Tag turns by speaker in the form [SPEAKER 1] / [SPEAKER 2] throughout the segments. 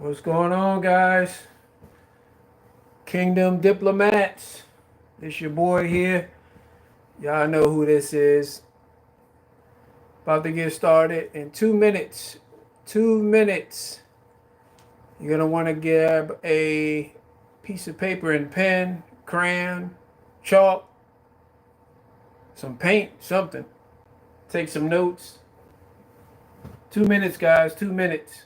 [SPEAKER 1] What's going on, guys? Kingdom Diplomats. It's your boy here. Y'all know who this is. About to get started in 2 minutes. 2 minutes. You're going to want to grab a piece of paper and pen, crayon, chalk, some paint, something. Take some notes. 2 minutes, guys. 2 minutes.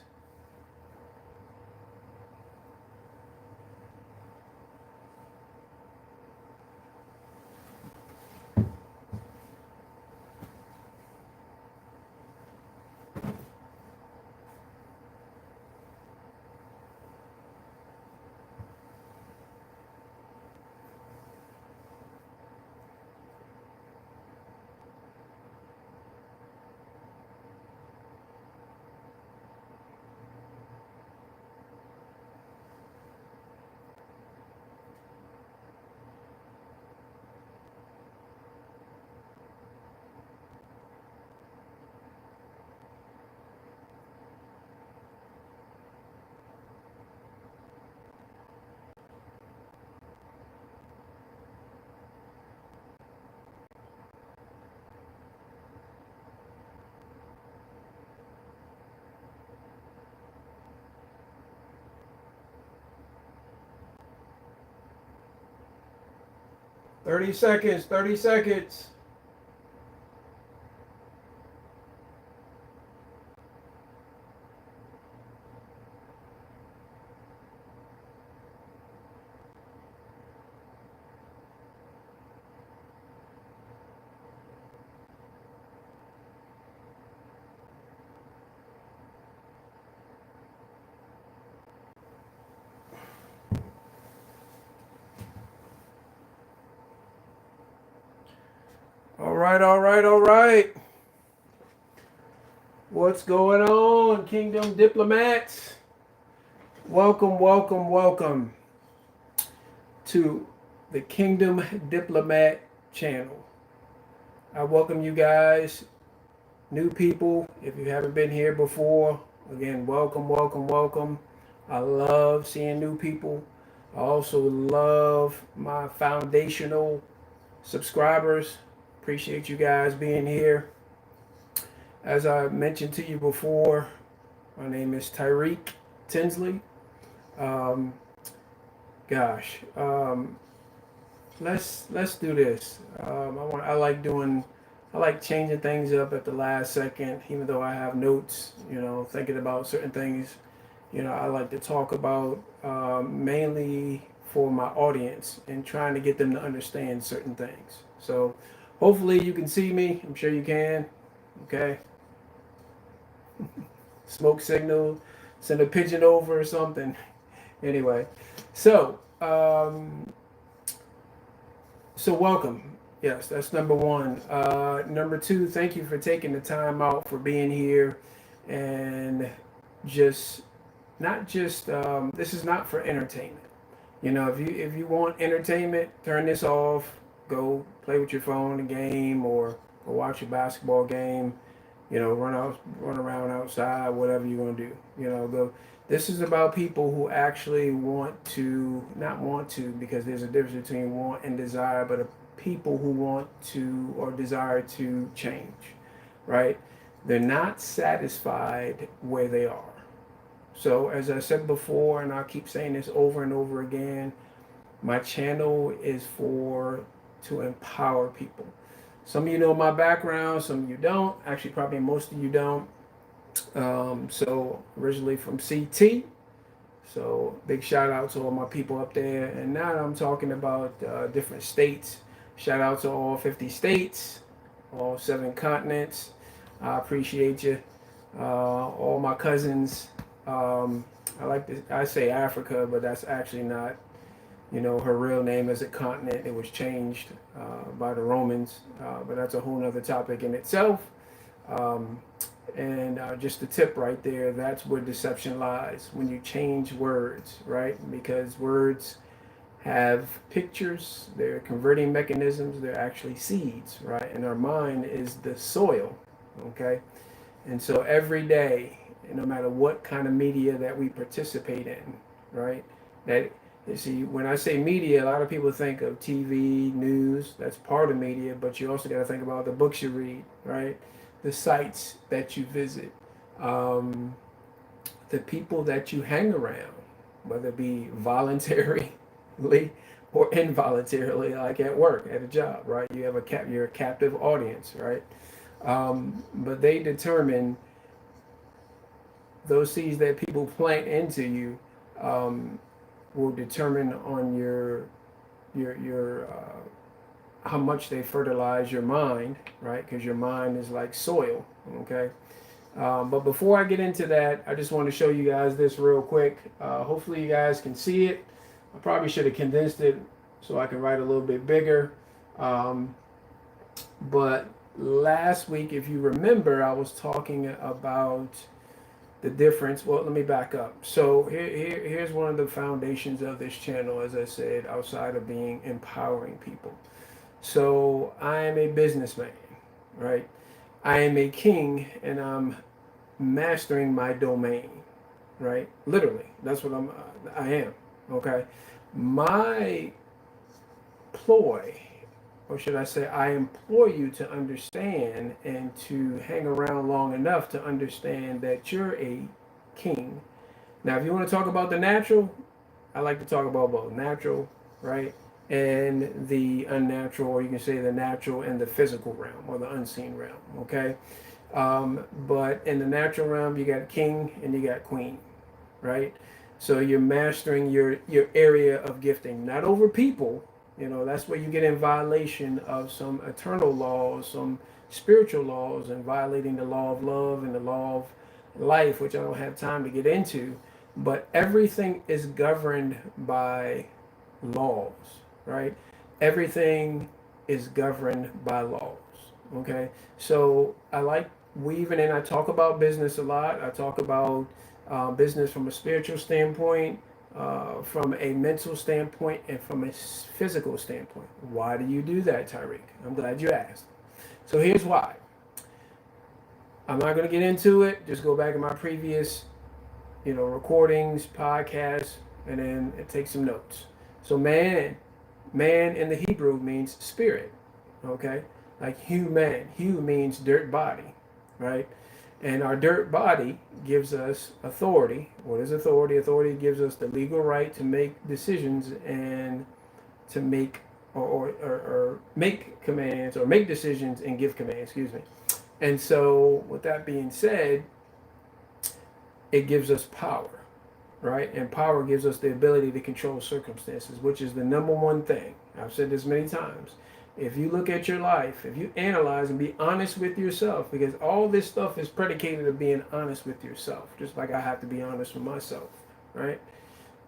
[SPEAKER 1] 30 seconds. 30 seconds. All right, all right, all right. What's going on, Kingdom Diplomats? Welcome, welcome, welcome to the Kingdom Diplomat channel. I welcome you guys, new people. If you haven't been here before, again, welcome, welcome, welcome. I love seeing new people. I also love my foundational subscribers. Appreciate you guys being here. As I mentioned to you before, my name is Tyreek Tinsley. Um, gosh, let's do this. I like changing things up at the last second, even though I have notes. Thinking about certain things. I like to talk about mainly for my audience and trying to get them to understand certain things. So hopefully you can see me. I'm sure you can. Okay. Smoke signal. Send a pigeon over or something. Anyway, so welcome. Yes, that's number one. Number two, thank you for taking the time out for being here, and just not just this is not for entertainment. If you want entertainment, turn this off. Go play with your phone, a game, or watch a basketball game. Run around outside, whatever you're gonna do. Go. This is about people who actually not want to, because there's a difference between want and desire, but people who want to or desire to change, right? They're not satisfied where they are. So, as I said before, and I'll keep saying this over and over again, my channel is to empower people. Some of you know my background, some of you don't. Actually, probably most of you don't. So originally from CT. So big shout out to all my people up there. And now I'm talking about different states. Shout out to all 50 states, all 7 continents. I appreciate you. All my cousins. I say Africa, but that's actually not, her real name as a continent. It was changed by the Romans, but that's a whole nother topic in itself. And just the tip right there, that's where deception lies, when you change words, right? Because words have pictures, they're converting mechanisms, they're actually seeds, right? And our mind is the soil, okay? And so every day, no matter what kind of media that we participate in, right? That you see, when I say media, a lot of people think of TV, news. That's part of media, but you also got to think about the books you read, right? The sites that you visit, um, the people that you hang around, whether it be voluntarily or involuntarily, like at work, at a job, right? You have you're a captive audience, right? But they determine those seeds that people plant into you um, will determine on your how much they fertilize your mind, right? Because your mind is like soil, okay? But before I get into that, I just want to show you guys this real quick. Hopefully you guys can see it. I probably should have condensed it so I can write a little bit bigger. Um, but last week, if you remember, I was talking about the difference. Well, let me back up. So here's one of the foundations of this channel, as I said, outside of being empowering people. So I am a businessman, right? I am a king, and I'm mastering my domain, right? Literally, that's what I am, okay? My ploy, or should I say, I implore you to understand and to hang around long enough to understand that you're a king. Now, if you want to talk about the natural, I like to talk about both natural, right? And the unnatural, or you can say the natural and the physical realm, or the unseen realm, okay? But in the natural realm, you got king and you got queen, right? So you're mastering your area of gifting, not over people. You know, that's where you get in violation of some eternal laws, some spiritual laws, and violating the law of love and the law of life, which I don't have time to get into. But everything is governed by laws, right? Everything is governed by laws, okay? So I like weaving in, I talk about business a lot. I talk about business from a spiritual standpoint, from a mental standpoint, and from a physical standpoint. Why do you do that, Tyreek? I'm glad you asked. So here's why. I'm not going to get into it. Just go back in my previous, recordings, podcasts, and then take some notes. So man in the Hebrew means spirit, okay? Like human. Hu means dirt body, right? And our dirt body gives us authority. What is authority? Authority gives us the legal right to make decisions and to make or make commands, or make decisions and give commands, excuse me. And so with that being said, it gives us power, right? And power gives us the ability to control circumstances, which is the number one thing. I've said this many times. If you look at your life, if you analyze and be honest with yourself, because all this stuff is predicated of being honest with yourself, just like I have to be honest with myself, right?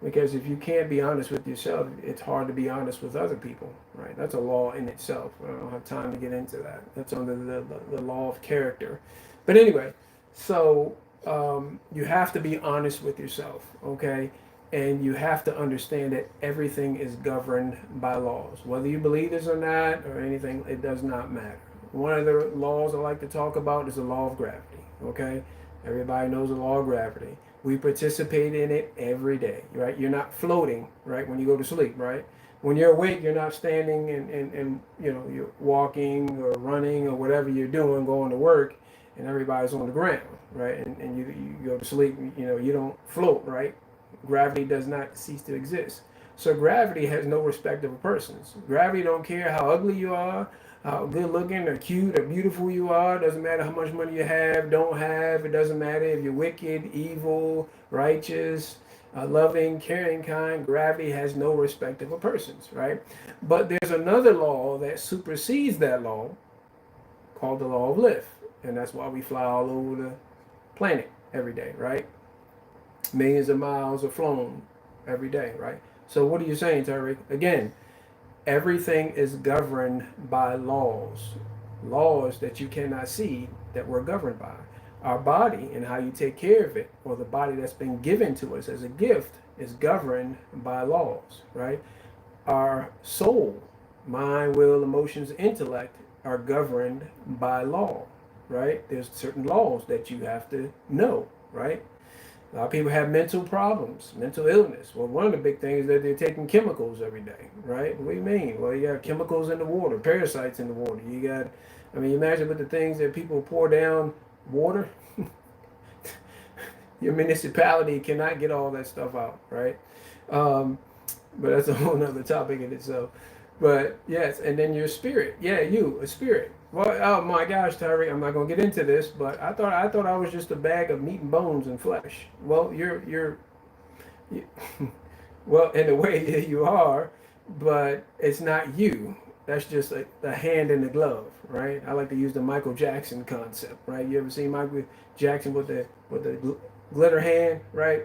[SPEAKER 1] Because if you can't be honest with yourself, it's hard to be honest with other people, right? That's a law in itself. I don't have time to get into that. That's under the law of character. But anyway, so you have to be honest with yourself, okay? And you have to understand that everything is governed by laws. Whether you believe this or not, or anything, it does not matter. One of the laws I like to talk about is the law of gravity, okay? Everybody knows the law of gravity. We participate in it every day, right? You're not floating, right, when you go to sleep, right? When you're awake, you're not standing and you're walking or running or whatever you're doing, going to work, and everybody's on the ground, right? And you go to sleep, you don't float, right? Gravity does not cease to exist. So gravity has no respect of persons. Gravity don't care how ugly you are, how good looking or cute or beautiful you are. It doesn't matter how much money you have, don't have. It doesn't matter if you're wicked, evil, righteous, loving, caring, kind. Gravity has no respect of persons, right? But there's another law that supersedes that law called the law of lift. And that's why we fly all over the planet every day, right? Millions of miles are flown every day, right? So what are you saying, Tariq? Again, everything is governed by laws. Laws that you cannot see that we're governed by. Our body and how you take care of it, or the body that's been given to us as a gift, is governed by laws, right? Our soul, mind, will, emotions, intellect are governed by law, right? There's certain laws that you have to know, right? A lot of people have mental problems, mental illness. Well, one of the big things is that they're taking chemicals every day, right? What do you mean? Well, you got chemicals in the water, parasites in the water. You got, I mean, imagine with the things that people pour down water. Your municipality cannot get all that stuff out, right? Um, but that's a whole nother topic in itself. But yes, and then your spirit. Yeah, you, a spirit. Well, oh my gosh, Tyree, I'm not gonna get into this, but I thought I was just a bag of meat and bones and flesh. Well, you well, in a way you are, but it's not you. That's just the hand in the glove, right? I like to use the Michael Jackson concept, right? You ever seen Michael Jackson with the glitter hand, right?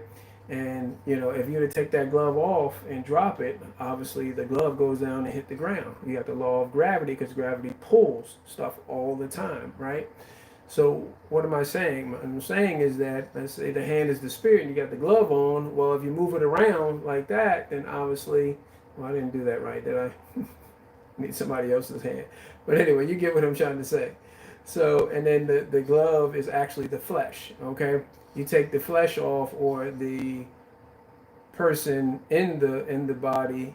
[SPEAKER 1] And you know, if you were to take that glove off and drop it, obviously the glove goes down and hit the ground. You got the law of gravity because gravity pulls stuff all the time, right? So what am I saying? What I'm saying is that, let's say the hand is the spirit and you got the glove on. Well, if you move it around like that, then obviously, well, I didn't do that right, did I? Need somebody else's hand. But anyway, you get what I'm trying to say. So, and then the glove is actually the flesh, okay? You take the flesh off, or the person in the body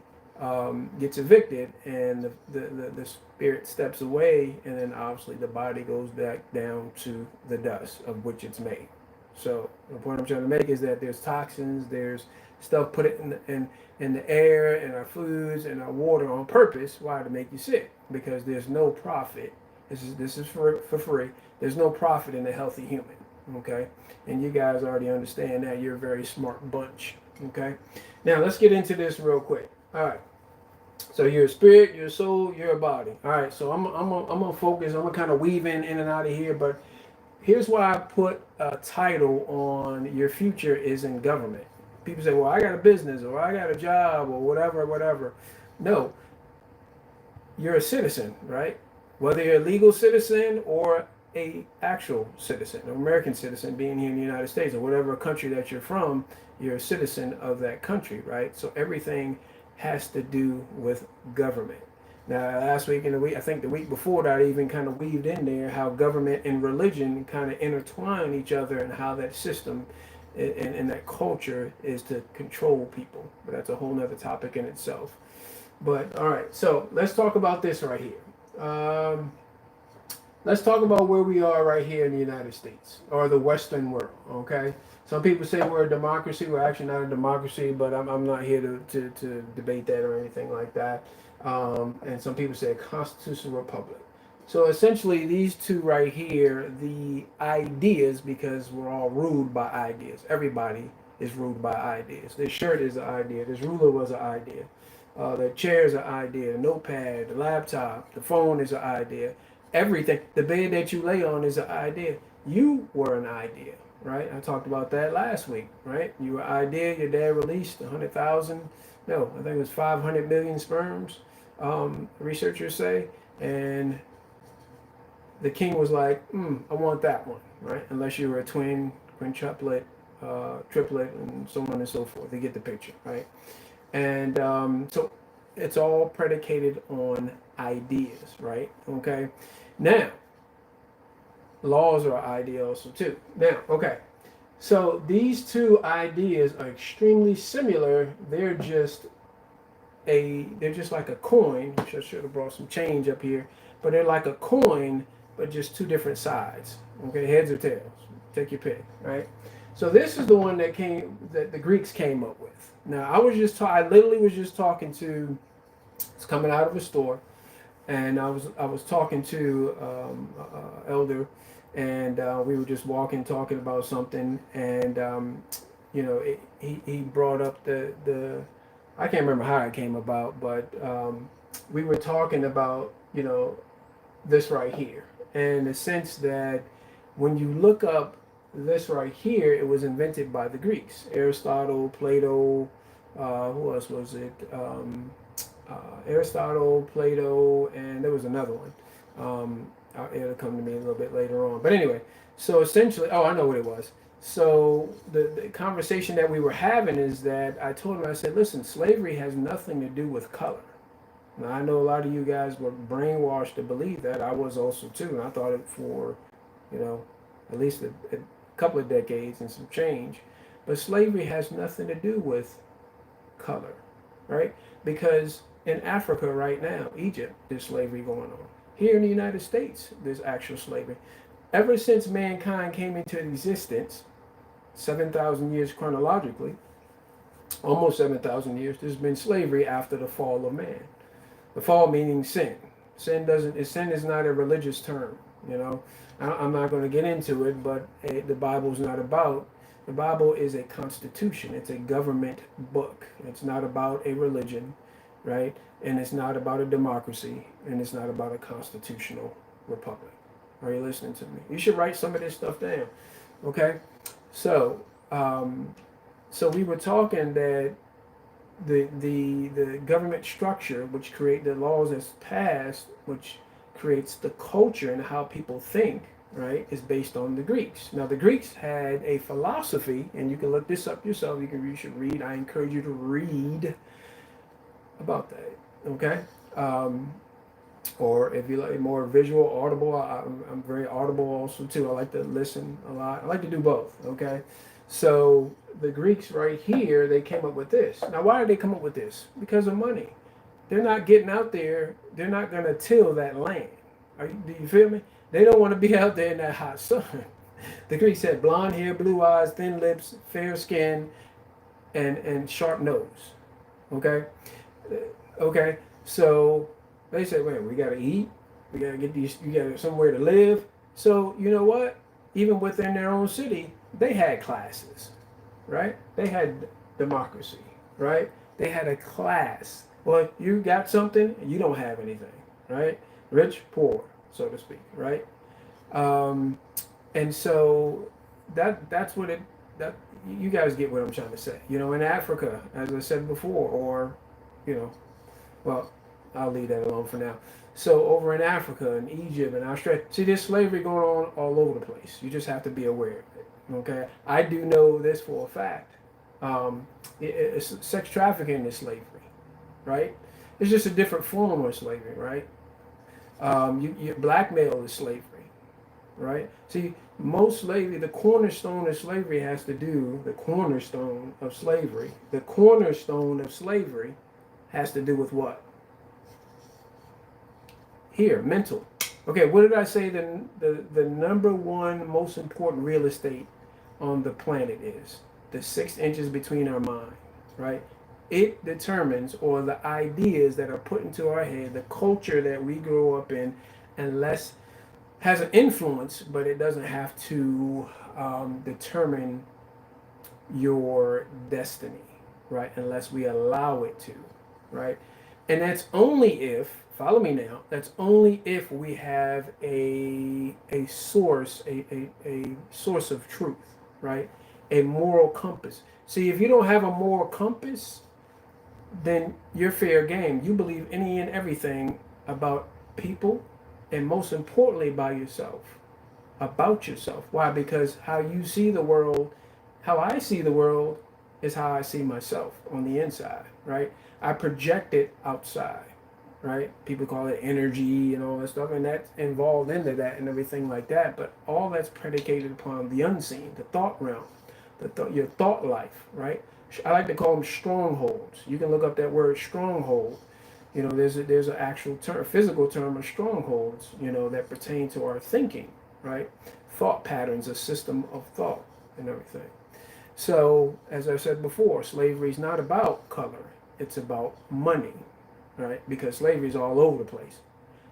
[SPEAKER 1] gets evicted, and the spirit steps away, and then obviously the body goes back down to the dust of which it's made. So the point I'm trying to make is that there's toxins, there's stuff put it in the air, in our foods, in our water on purpose. Why? To make you sick. Because there's no profit. This is for free. There's no profit in a healthy human. Okay, and you guys already understand that. You're a very smart bunch. Okay, now let's get into this real quick. All right. So you're a spirit, you're a soul, you're a body. All right. So I'm gonna focus. I'm gonna kind of weave in and out of here, but here's why I put a title on your future is in government. People say, well, I got a business or I got a job or whatever, whatever. No, you're a citizen, right? Whether you're a legal citizen or a actual citizen, an American citizen being here in the United States or whatever country that you're from, you're a citizen of that country, right? So everything has to do with government. Now, last week and the week, I think the week before that, I even kind of weaved in there how government and religion kind of intertwine each other, and how that system and that culture is to control people. But that's a whole nother topic in itself. But all right, so let's talk about this right here. Let's talk about where we are right here in the United States or the Western world. Okay, some people say we're a democracy. We're actually not a democracy, but I'm not here to debate that or anything like that. And some people say a constitutional republic. So essentially, these two right here, the ideas, because we're all ruled by ideas. Everybody is ruled by ideas. This shirt is an idea. This ruler was an idea. The chair is an idea. The notepad, the laptop, the phone is an idea. Everything. The bed that you lay on is an idea. You were an idea, right? I talked about that last week, right? You were an idea. Your dad released 100,000. No, I think it was 500 million sperms. Researchers say, and the king was like, I want that one, right? Unless you were a twin, quintuplet, triplet, and so on and so forth. They get the picture, right? And so it's all predicated on ideas, right? Okay. Now, laws are idea also too. Now, okay. So these two ideas are extremely similar. They're just like a coin. I should have brought some change up here, but they're like a coin, but just two different sides. Okay, heads or tails. Take your pick, right? So this is the one that the Greeks came up with. Now I literally was just talking to, it's coming out of a store, and I was talking to elder, and we were just talking about something, and you know, he brought up the I can't remember how it came about, but we were talking about, you know, this right here, and the sense that when you look up this right here, it was invented by the Greeks. Aristotle, Plato, who else was it? Aristotle, Plato, and there was another one. It'll come to me a little bit later on. But anyway, so essentially, oh, I know what it was. So the conversation that we were having is that I told him, I said, listen, slavery has nothing to do with color. Now, I know a lot of you guys were brainwashed to believe that. I was also too, and I thought it for, you know, at least couple of decades and some change. But slavery has nothing to do with color, right? Because in Africa right now, Egypt, there's slavery going on. Here in the United States, there's actual slavery. Ever since mankind came into existence, 7,000 years chronologically, almost 7,000 years, there's been slavery after the fall of man. The fall meaning sin. Sin is not a religious term, you know. I'm not going to get into it, but the Bible's not about. The Bible is a constitution. It's a government book. It's not about a religion, right? And it's not about a democracy, and it's not about a constitutional republic. Are you listening to me? You should write some of this stuff down, okay? So, so we were talking that the government structure, which create the laws that's passed, which creates the culture and how people think, right, is based on the Greeks. Now the Greeks had a philosophy, and you can look this up yourself. You should read. I encourage you to read about that. Okay. Or if you like more visual, audible, I'm very audible also too. I like to listen a lot. I like to do both. Okay. So the Greeks right here, they came up with this. Now, why did they come up with this? Because of money. They're not getting out there. They're not going to till that land. Do you feel me? They don't want to be out there in that hot sun. The Greeks had blonde hair, blue eyes, thin lips, fair skin, and sharp nose. Okay? Okay? So they said, wait, we got to eat. We got to get these, you got somewhere to live. So, you know what? Even within their own city, they had classes, right? They had democracy, right? They had a class. Well, you got something and you don't have anything, right? Rich, poor, so to speak, right? And so that's what that you guys get what I'm trying to say. You know, in Africa, as I said before, or, you know, well, I'll leave that alone for now. So over in Africa and Egypt and Australia, see, there's slavery going on all over the place. You just have to be aware of it. Okay, I do know this for a fact. It's sex trafficking is slavery, right? It's just a different form of slavery, right? Blackmail is slavery, right? See, most slavery, the cornerstone of slavery has to do, the cornerstone of slavery has to do with what? Here, mental. Okay, what did I say the number one most important real estate on the planet is? The 6 inches between our mind, right? It determines, or the ideas that are put into our head, the culture that we grow up in, unless has an influence, but it doesn't have to determine your destiny, right? Unless we allow it to, right? And that's only if, follow me now, that's only if we have a source, a source of truth, right? A moral compass. See, if you don't have a moral compass, then you're fair game. You believe any and everything about people, and most importantly about yourself. Why? Because how you see the world, how I see the world is how I see myself on the inside, right? I project it outside, right? People call it energy and all that stuff, and that's involved into that and everything like that. But all that's predicated upon the unseen, the thought realm, your thought life, right? I like to call them strongholds. You can look up that word stronghold. You know, there's an actual term, physical term of strongholds, you know, that pertain to our thinking, right? Thought patterns, a system of thought and everything. So, as I said before, slavery is not about color. It's about money, right? Because slavery is all over the place.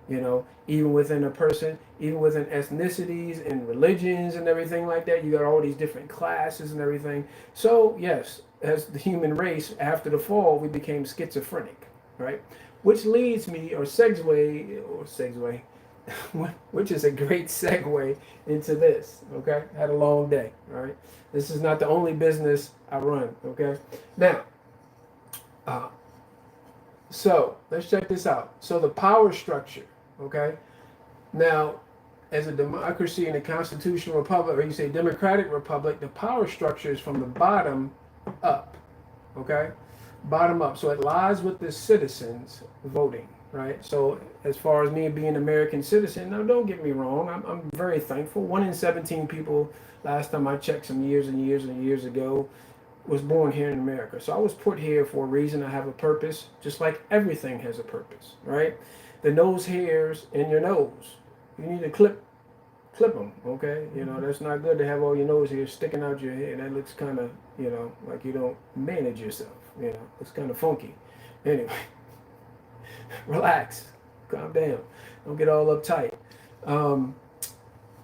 [SPEAKER 1] You know, even within a person, even within ethnicities and religions and everything like that, you got all these different classes and everything. So, yes, as the human race, after the fall, we became schizophrenic, right? Which leads me, or segue, which is a great segue into this, okay? I had a long day, all right? This is not the only business I run, okay? Now, so let's check this out. So the power structure, okay? Now, as a democracy and a constitutional republic, or you say democratic republic, the power structure is from the bottom up, okay? Bottom up. So it lies with the citizens voting, right? So as far as me being an American citizen, now don't get me wrong, I'm very thankful. 1 in 17 people, last time I checked some years and years and years ago, was born here in America. So I was put here for a reason. I have a purpose, just like everything has a purpose, right? The nose hairs in your nose, you need to clip them, okay? You know, that's not good to have all your nose hairs sticking out your head. That looks kind of, you know, like you don't manage yourself, you know, it's kind of funky. Anyway, relax, calm down, don't get all uptight. Um,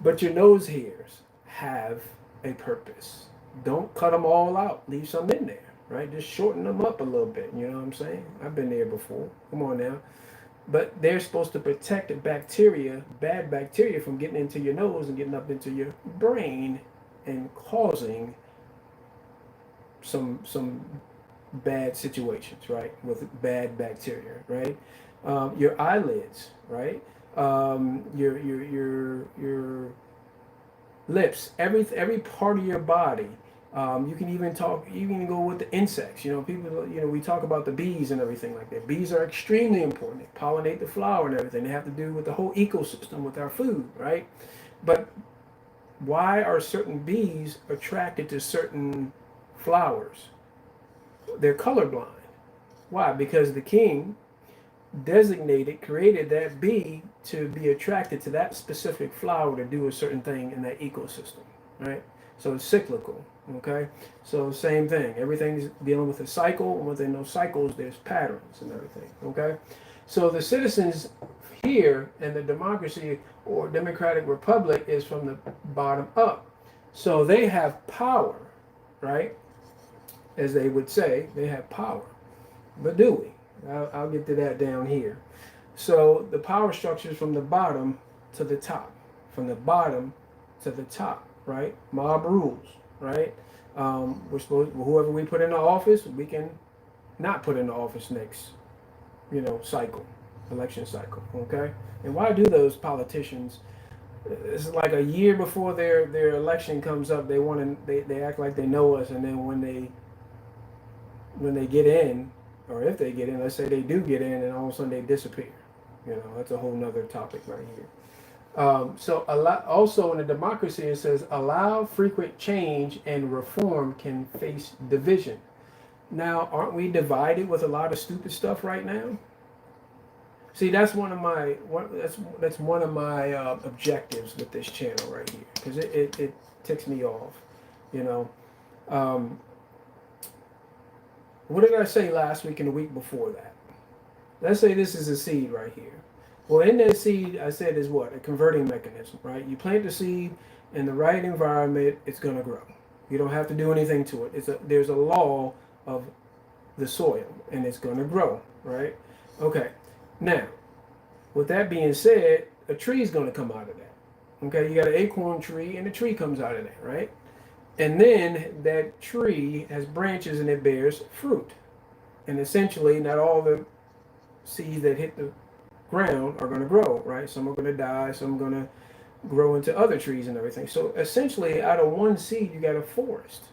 [SPEAKER 1] but your nose hairs have a purpose. Don't cut them all out. Leave some in there, right? Just shorten them up a little bit. You know what I'm saying? I've been there before. Come on now. But they're supposed to protect the bacteria, bad bacteria, from getting into your nose and getting up into your brain and causing some bad situations, right? With bad bacteria, right? Your eyelids, right? Your lips, every part of your body. You can even talk, you can go with the insects. You know, people, you know, we talk about the bees and everything like that. Bees are extremely important. They pollinate the flower and everything. They have to do with the whole ecosystem with our food, right? But why are certain bees attracted to certain flowers? They're colorblind. Why? Because the king designated, created that bee to be attracted to that specific flower to do a certain thing in that ecosystem, right? So it's cyclical, okay? So same thing. Everything's dealing with a cycle, and within those cycles, there's patterns and everything, okay? So the citizens here in the democracy or democratic republic is from the bottom up. So they have power, right? As they would say, they have power. But do we? I'll get to that down here. So the power structure is from the bottom to the top, from the bottom to the top, right? Mob rules, right? We're supposed, whoever we put in the office, we can not put in the office next, you know, cycle, election cycle, okay? And why do those politicians? It's like a year before their election comes up, they act like they know us, and then when they get in, or if they get in, let's say they do get in, and all of a sudden they disappear. You know, that's a whole nother topic right here. So also in a democracy, it says allow frequent change and reform can face division. Now, aren't we divided with a lot of stupid stuff right now? See, that's one of my objectives with this channel right here, because it ticks me off. You know, what did I say last week and the week before that? Let's say this is a seed right here. Well, in that seed, I said is what? A converting mechanism, right? You plant the seed in the right environment, it's going to grow. You don't have to do anything to it. There's a law of the soil, and it's going to grow, right? Okay. Now, with that being said, a tree is going to come out of that. Okay, you got an acorn tree, and a tree comes out of that, right? And then that tree has branches and it bears fruit. And essentially, not all the seeds that hit the ground are going to grow, right? Some are going to die, some are going to grow into other trees and everything. So essentially, out of one seed, you got a forest.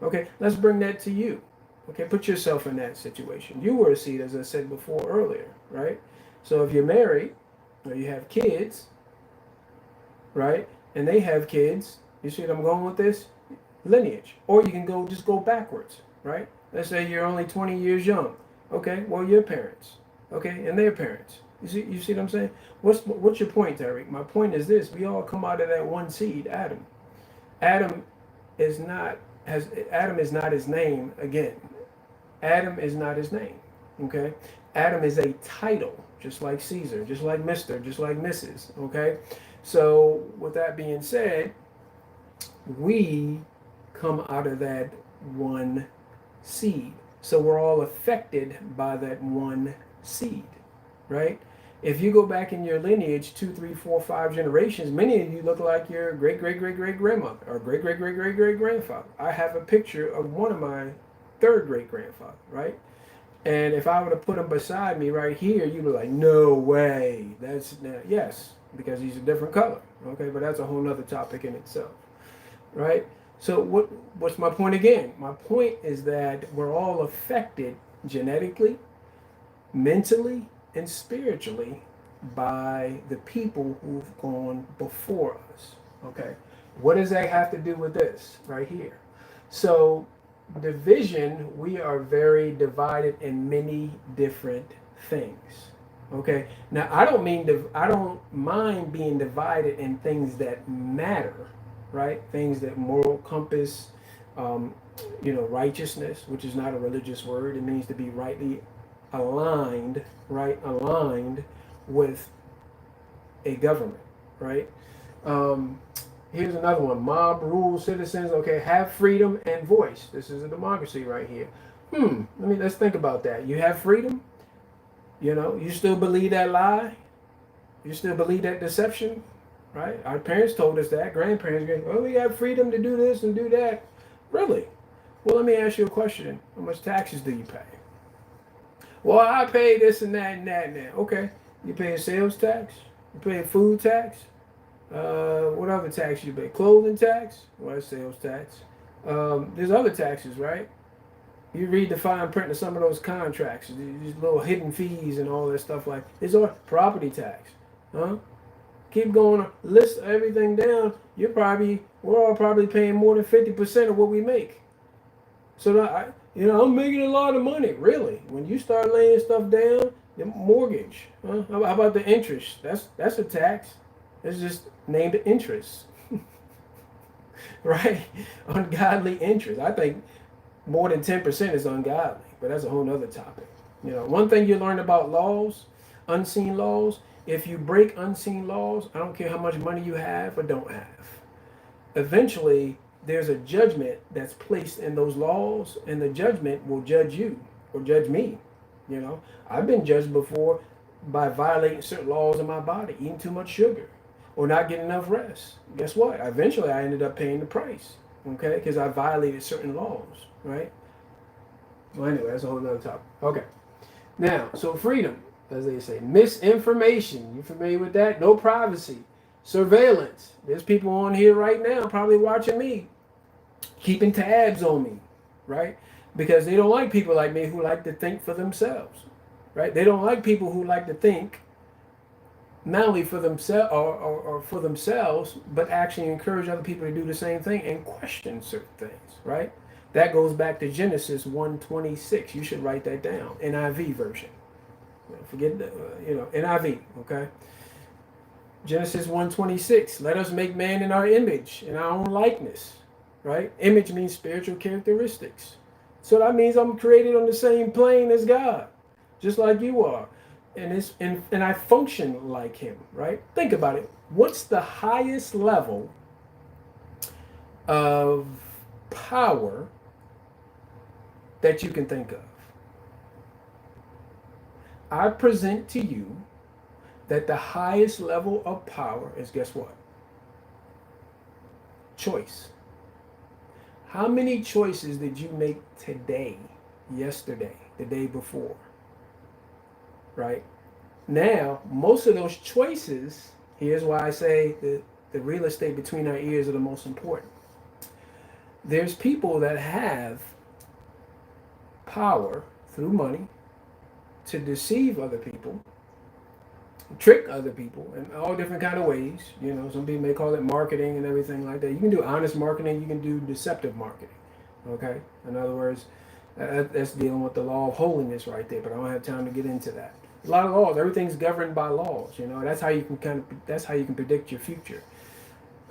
[SPEAKER 1] Okay, let's bring that to you. Okay, put yourself in that situation. You were a seed, as I said before earlier, right? So if you're married or you have kids, right, and they have kids, you see what I'm going with this? Lineage. Or you can just go backwards, right? Let's say you're only 20 years young. Okay, well, your parents, okay, and their parents. You see what I'm saying? What's your point, Tariq? My point is this: we all come out of that one seed, Adam. Adam is not his name again. Adam is not his name. Okay? Adam is a title, just like Caesar, just like Mr., just like Mrs. Okay? So with that being said, we come out of that one seed. So we're all affected by that one seed, right? If you go back in your lineage 2, 3, 4, 5 generations, many of you look like your great great great great grandmother or great great great great great grandfather. I have a picture of one of my third great grandfather, right? And if I were to put him beside me right here, you'd be like, no way. Yes, because he's a different color. Okay, but that's a whole nother topic in itself, right? So what's my point again? My point is that we're all affected genetically, mentally, and spiritually by the people who've gone before us. Okay, what does that have to do with this right here? So, division, we are very divided in many different things. Okay, now I don't mind being divided in things that matter, right? Things that moral compass, um, righteousness, which is not a religious word. It means to be rightly aligned, right? Aligned with a government, right? Um, Here's another one: mob rule citizens. Okay, have freedom and voice. This is a democracy right here. Let's think about that. You have freedom. You still believe that lie. You still believe that deception, right? Our parents told us that. Grandparents, oh, we have freedom to do this and do that. Really? Well, let me ask you a question. How much taxes do you pay? Well, I pay this and that and that and that. Okay. You pay sales tax? You pay food tax? What other tax you pay? Clothing tax? Well, that's sales tax. There's other taxes, right? You read the fine print of some of those contracts, these little hidden fees and all that stuff like it's all property tax, huh? Keep going, list everything down. We're all probably paying more than 50% of what we make. So that I'm making a lot of money, really. When you start laying stuff down, the mortgage, huh? How about the interest? That's a tax. It's just named interest, right? Ungodly interest. I think more than 10% is ungodly, but that's a whole nother topic. One thing you learn about laws, unseen laws, if you break unseen laws, I don't care how much money you have or don't have. Eventually, there's a judgment that's placed in those laws, and the judgment will judge you or judge me. I've been judged before by violating certain laws in my body, eating too much sugar or not getting enough rest. Guess what? Eventually, I ended up paying the price, okay, because I violated certain laws, right? Well, anyway, that's a whole other topic. Okay. Now, so freedom, as they say, misinformation. You familiar with that? No privacy. Surveillance. There's people on here right now probably watching me, keeping tabs on me, right? Because they don't like people like me who like to think for themselves, right? They don't like people who like to think not only for themselves or for themselves, but actually encourage other people to do the same thing and question certain things, right? That goes back to Genesis 1:26. You should write that down. NIV version. Forget the, NIV, okay? Genesis 1:26. Let us make man in our image, in our own likeness, right? Image means spiritual characteristics. So that means I'm created on the same plane as God, just like you are. And I function like him, right? Think about it. What's the highest level of power that you can think of? I present to you that the highest level of power is, guess what? Choice. How many choices did you make today, yesterday, the day before? Right? Now, most of those choices, here's why I say the real estate between our ears are the most important. There's people that have power through money to deceive other people, trick other people in all different kind of ways. Some people may call it marketing and everything like that. You can do honest marketing, you can do deceptive marketing. Okay? In other words, that's dealing with the law of holiness right there, but I don't have time to get into that. A lot of laws, everything's governed by laws. That's how you can predict your future.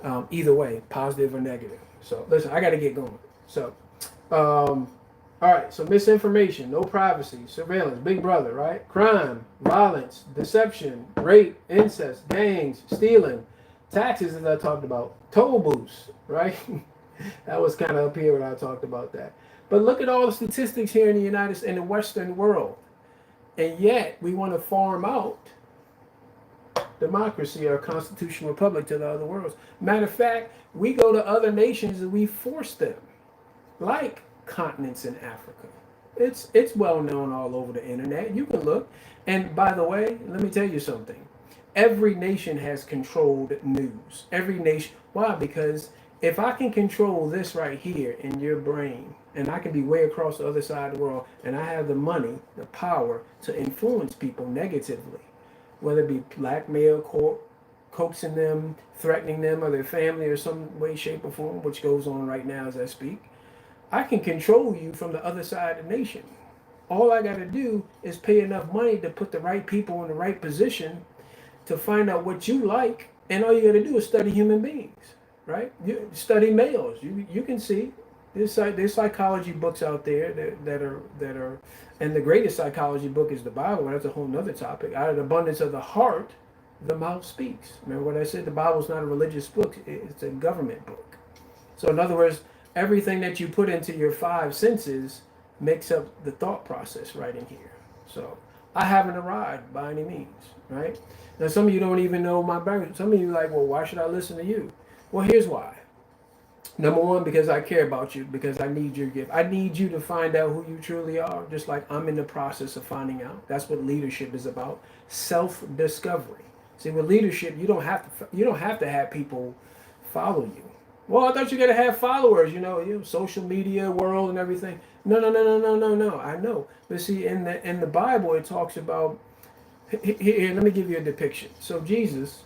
[SPEAKER 1] Either way, positive or negative. So listen, I got to get going. So, all right. So misinformation, no privacy, surveillance, Big Brother, right? Crime, violence, deception, rape, incest, gangs, stealing, taxes, as I talked about, toll booths, right? That was kind of up here when I talked about that. But look at all the statistics here in the Western world. And yet, we want to farm out democracy or constitutional republic to the other worlds. Matter of fact, we go to other nations and we force them, like continents in Africa. It's well known all over the internet. You can look. And by the way, let me tell you something. Every nation has controlled news. Every nation. Why? Because if I can control this right here in your brain, and I can be way across the other side of the world, and I have the money, the power to influence people negatively, whether it be blackmail, coaxing them, threatening them or their family or some way, shape, or form, which goes on right now as I speak, I can control you from the other side of the nation. All I got to do is pay enough money to put the right people in the right position to find out what you like, and all you got to do is study human beings, right? You study males. You can see there's psychology books out there that are, and the greatest psychology book is the Bible. That's a whole nother topic. Out of the abundance of the heart, the mouth speaks. Remember what I said? The Bible's not a religious book; it's a government book. So in other words, everything that you put into your five senses makes up the thought process right in here. So I haven't arrived by any means, right? Now some of you don't even know my background. Some of you are like, well, why should I listen to you? Well, here's why. Number one, because I care about you, because I need your gift. I need you to find out who you truly are, just like I'm in the process of finding out. That's what leadership is about. Self-discovery. See, with leadership, you don't have to have people follow you. Well, I thought you gotta have followers, social media world and everything. No. I know. But see, in the Bible it talks about here, let me give you a depiction. So Jesus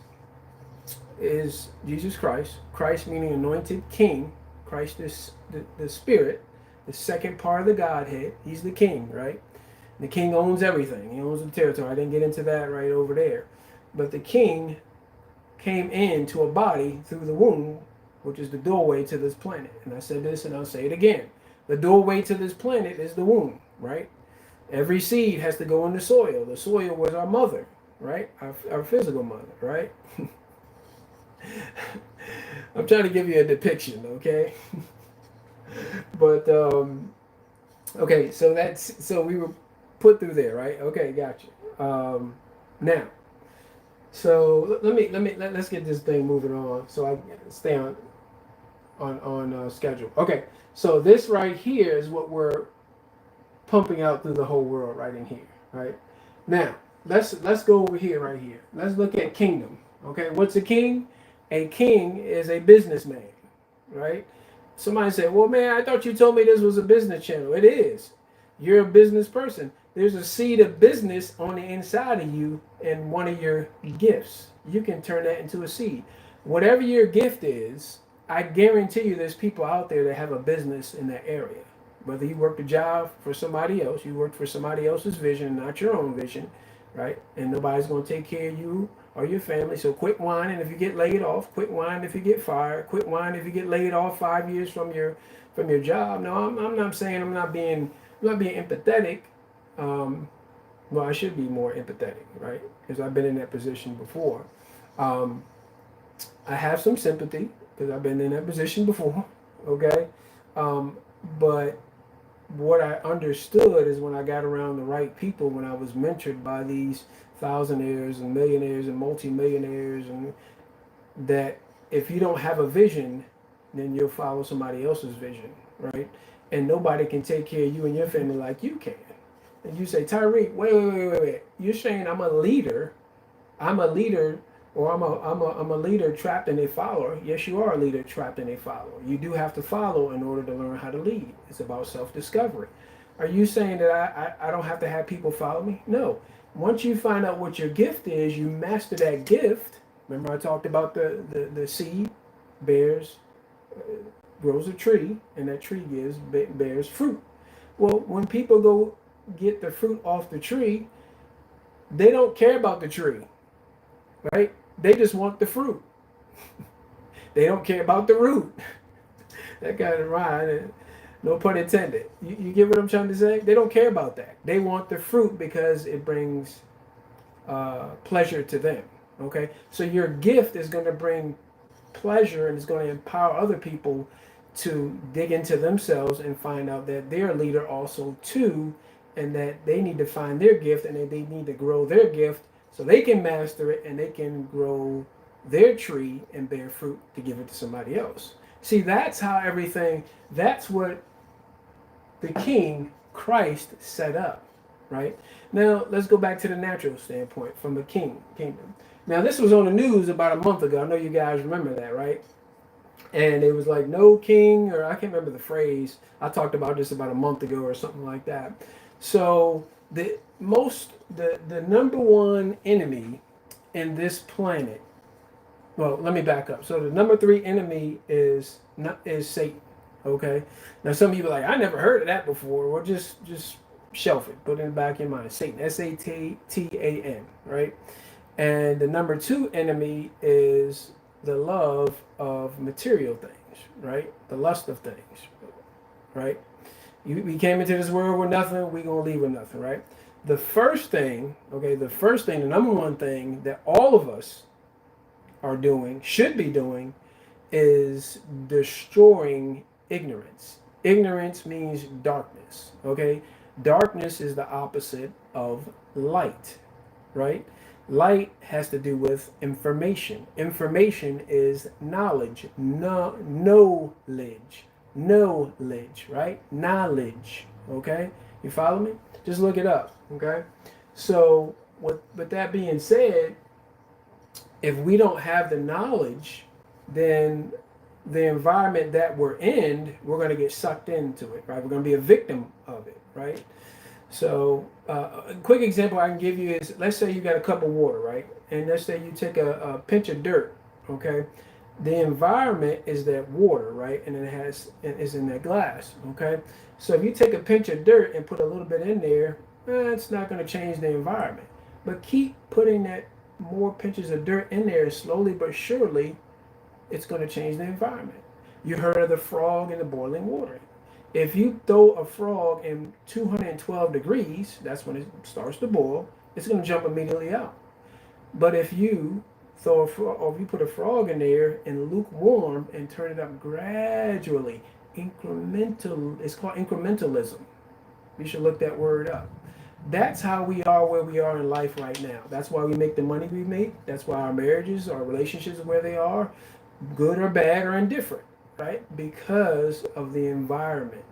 [SPEAKER 1] is Jesus Christ. Christ meaning anointed king. Christ is the spirit, the second part of the Godhead. He's the king, right? The king owns everything. He owns the territory. I didn't get into that right over there. But the king came into a body through the womb, which is the doorway to this planet. And I said this and I'll say it again. The doorway to this planet is the womb, right? Every seed has to go in the soil. The soil was our mother, right? Our physical mother, right? I'm trying to give you a depiction, okay? But okay, so we were put through there, right? Okay, gotcha. Now, so let's get this thing moving on, so I can stay on schedule. Okay, so this right here is what we're pumping out through the whole world, right in here, right? Now, let's go over here, right here. Let's look at kingdom. Okay, what's a king? A king is a businessman, right? Somebody said, well, man, I thought you told me this was a business channel. It is. You're a business person. There's a seed of business on the inside of you and one of your gifts. You can turn that into a seed. Whatever your gift is, I guarantee you there's people out there that have a business in that area. Whether you work a job for somebody else, you work for somebody else's vision, not your own vision, right? And nobody's going to take care of you or your family. So quit whining if you get laid off. Quit whining if you get fired. Quit whining if you get laid off 5 years from your job. No, I'm not saying I'm not being empathetic. Well, I should be more empathetic, right? Because I've been in that position before. I have some sympathy because I've been in that position before. Okay, but what I understood is when I got around the right people, when I was mentored by these thousandaires and millionaires and multimillionaires, and that if you don't have a vision, then you'll follow somebody else's vision, right? And nobody can take care of you and your family like you can. And you say, Tyreek, wait. You're saying I'm a leader, or I'm a leader trapped in a follower. Yes, you are a leader trapped in a follower. You do have to follow in order to learn how to lead. It's about self-discovery. Are you saying that I don't have to have people follow me? No. Once you find out what your gift is, you master that gift. Remember I talked about the seed grows a tree, and that tree bears fruit. Well, when people go get the fruit off the tree, they don't care about the tree, right? They just want the fruit. They don't care about the root. That kind of rhyme, no pun intended. You get what I'm trying to say? They don't care about that. They want the fruit because it brings pleasure to them. Okay, so your gift is going to bring pleasure and it's going to empower other people to dig into themselves and find out that they're a leader also too, and that they need to find their gift and that they need to grow their gift so they can master it and they can grow their tree and bear fruit to give it to somebody else. See, that's how that's what the King Christ set up, right? Now, let's go back to the natural standpoint from the kingdom. Now, this was on the news about a month ago. I know you guys remember that, right? And it was like no king, or I can't remember the phrase. I talked about this about a month ago or something like that. So the number one enemy in this planet. Well, let me back up. So the number three enemy is Satan. Okay. Now some of you are like, I never heard of that before. Well, just shelf it. Put it in the back of your mind. Satan. Satan. Right. And the number two enemy is the love of material things. Right. The lust of things. Right. We came into this world with nothing. We're gonna leave with nothing. Right. The first thing. Okay. The number one thing that all of us are doing, should be doing, is destroying ignorance. Ignorance means darkness, okay? Darkness is the opposite of light, right? Light has to do with information. Information is knowledge, knowledge, right? Knowledge, okay? You follow me? Just look it up, okay? So, with that being said, if we don't have the knowledge, then the environment that we're in, we're going to get sucked into it, right? We're going to be a victim of it, right? So a quick example I can give you is, let's say you got a cup of water, right? And let's say you take a pinch of dirt, okay? The environment is that water, right? And is in that glass, okay? So if you take a pinch of dirt and put a little bit in there, it's not going to change the environment. But keep putting that more pinches of dirt in there, slowly but surely, it's going to change the environment. You heard of the frog in the boiling water. If you throw a frog in 212 degrees, that's when it starts to boil, it's going to jump immediately out. But if you if you put a frog in there in lukewarm and turn it up gradually, it's called incrementalism. You should look that word up. That's how we are where we are in life right now. That's why we make the money we make. That's why our marriages, our relationships are where they are, good or bad or indifferent, right? Because of the environment,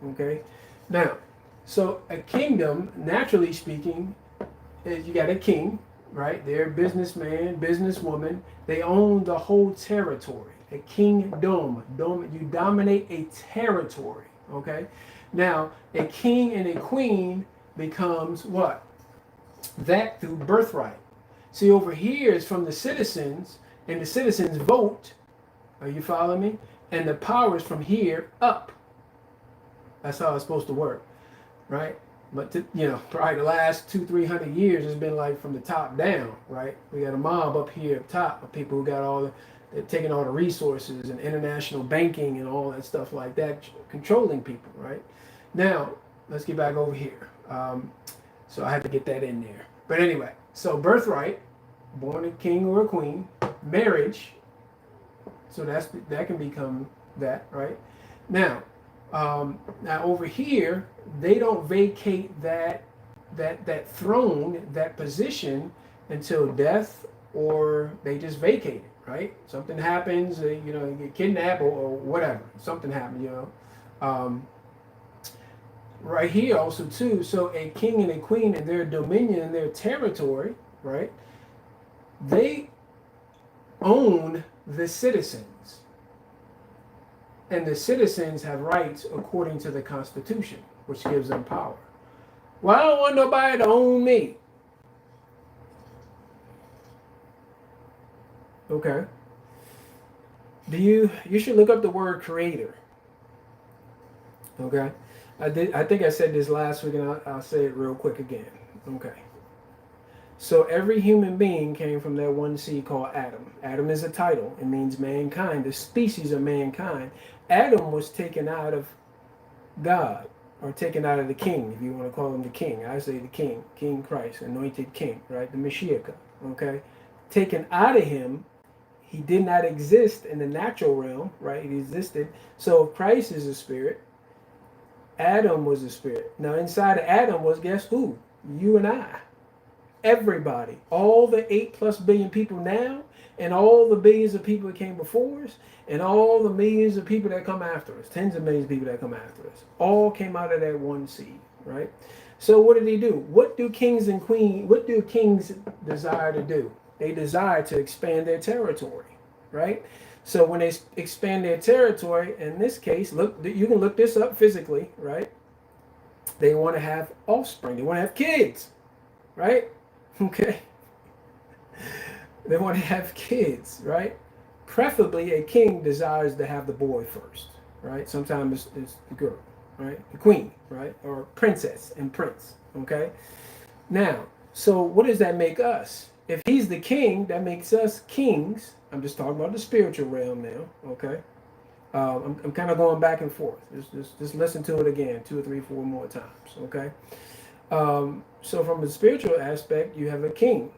[SPEAKER 1] okay? Now, so a kingdom, naturally speaking, is you got a king, right? They're a businessman, businesswoman. They own the whole territory. A kingdom. You dominate a territory, okay? Now, a king and a queen becomes what? That through birthright. See, over here is from the citizens, and the citizens vote. Are you following me? And the power is from here up. That's how it's supposed to work, right? But probably the last 200-300 years has been like from the top down, right? We got a mob up here up top of people who got they're taking all the resources and international banking and all that stuff like that, controlling people, right? Now, let's get back over here. So I had to get that in there. But anyway, so birthright, born a king or a queen, marriage, so that can become that, right? Now over here, they don't vacate that throne, that position, until death, or they just vacate it, right? Something happens, you get kidnapped or whatever. Something happened, right here also too. So a king and a queen and their dominion and their territory, right? They own the citizens. And the citizens have rights according to the Constitution, which gives them power. Well, I don't want nobody to own me. Okay. You should look up the word creator. Okay. I think I said this last week, and I'll say it real quick again. Okay. So every human being came from that one seed called Adam. Adam is a title. It means mankind, the species of mankind. Adam was taken out of God, or taken out of the king, if you want to call him the king. I say the king, King Christ, anointed king, right? The Mashiach, okay? Taken out of him. He did not exist in the natural realm, right? He existed. So Christ is a spirit. Adam was a spirit. Now inside of Adam was, guess who? You and I. Everybody. All the 8+ billion people now, and all the billions of people that came before us, and all the millions of people that come after us, tens of millions of people that come after us, all came out of that one seed, right? So what did he do? What do kings desire to do? They desire to expand their territory, right? So when they expand their territory, in this case, look, you can look this up physically, right? They want to have offspring. They want to have kids, right? Okay. They want to have kids, right? Preferably, a king desires to have the boy first, right? Sometimes it's the girl, right? The queen, right? Or princess and prince, okay? Now, so what does that make us? If he's the king, that makes us kings. I'm just talking about the spiritual realm now, okay? I'm kind of going back and forth. Just listen to it again, 2 or 3, 4 more times, okay? So from the spiritual aspect, you have a king,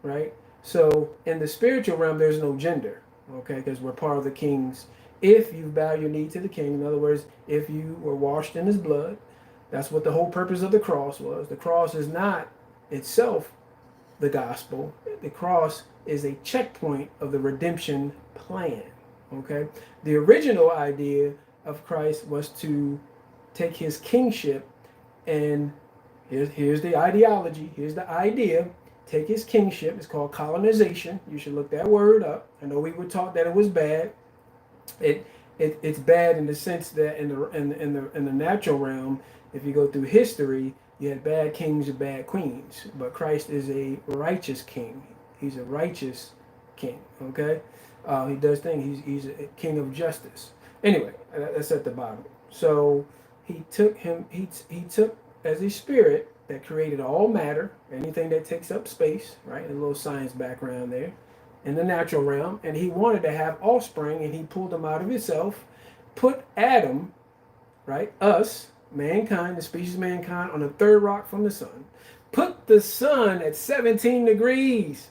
[SPEAKER 1] right? So in the spiritual realm, there's no gender, okay? Because we're part of the king's. If you bow your knee to the king, in other words, if you were washed in his blood, that's what the whole purpose of the cross was. The cross is not itself the gospel. The cross is a checkpoint of the redemption plan, okay? The original idea of Christ was to take his kingship and here's the ideology, here's the idea. Take his kingship. It's called colonization. You should look that word up. I know we were taught that it was bad. It's bad in the sense that in the natural realm, if you go through history, you had bad kings and bad queens. But Christ is a righteous king. He's a righteous king. Okay, he does things. He's a king of justice. Anyway, that's at the bottom. So he took him. He took as a spirit that created all matter, anything that takes up space, right? A little science background there, in the natural realm, and he wanted to have offspring, and he pulled them out of himself, put Adam, right, us, mankind, the species of mankind, on the third rock from the sun, put the sun at 17 degrees,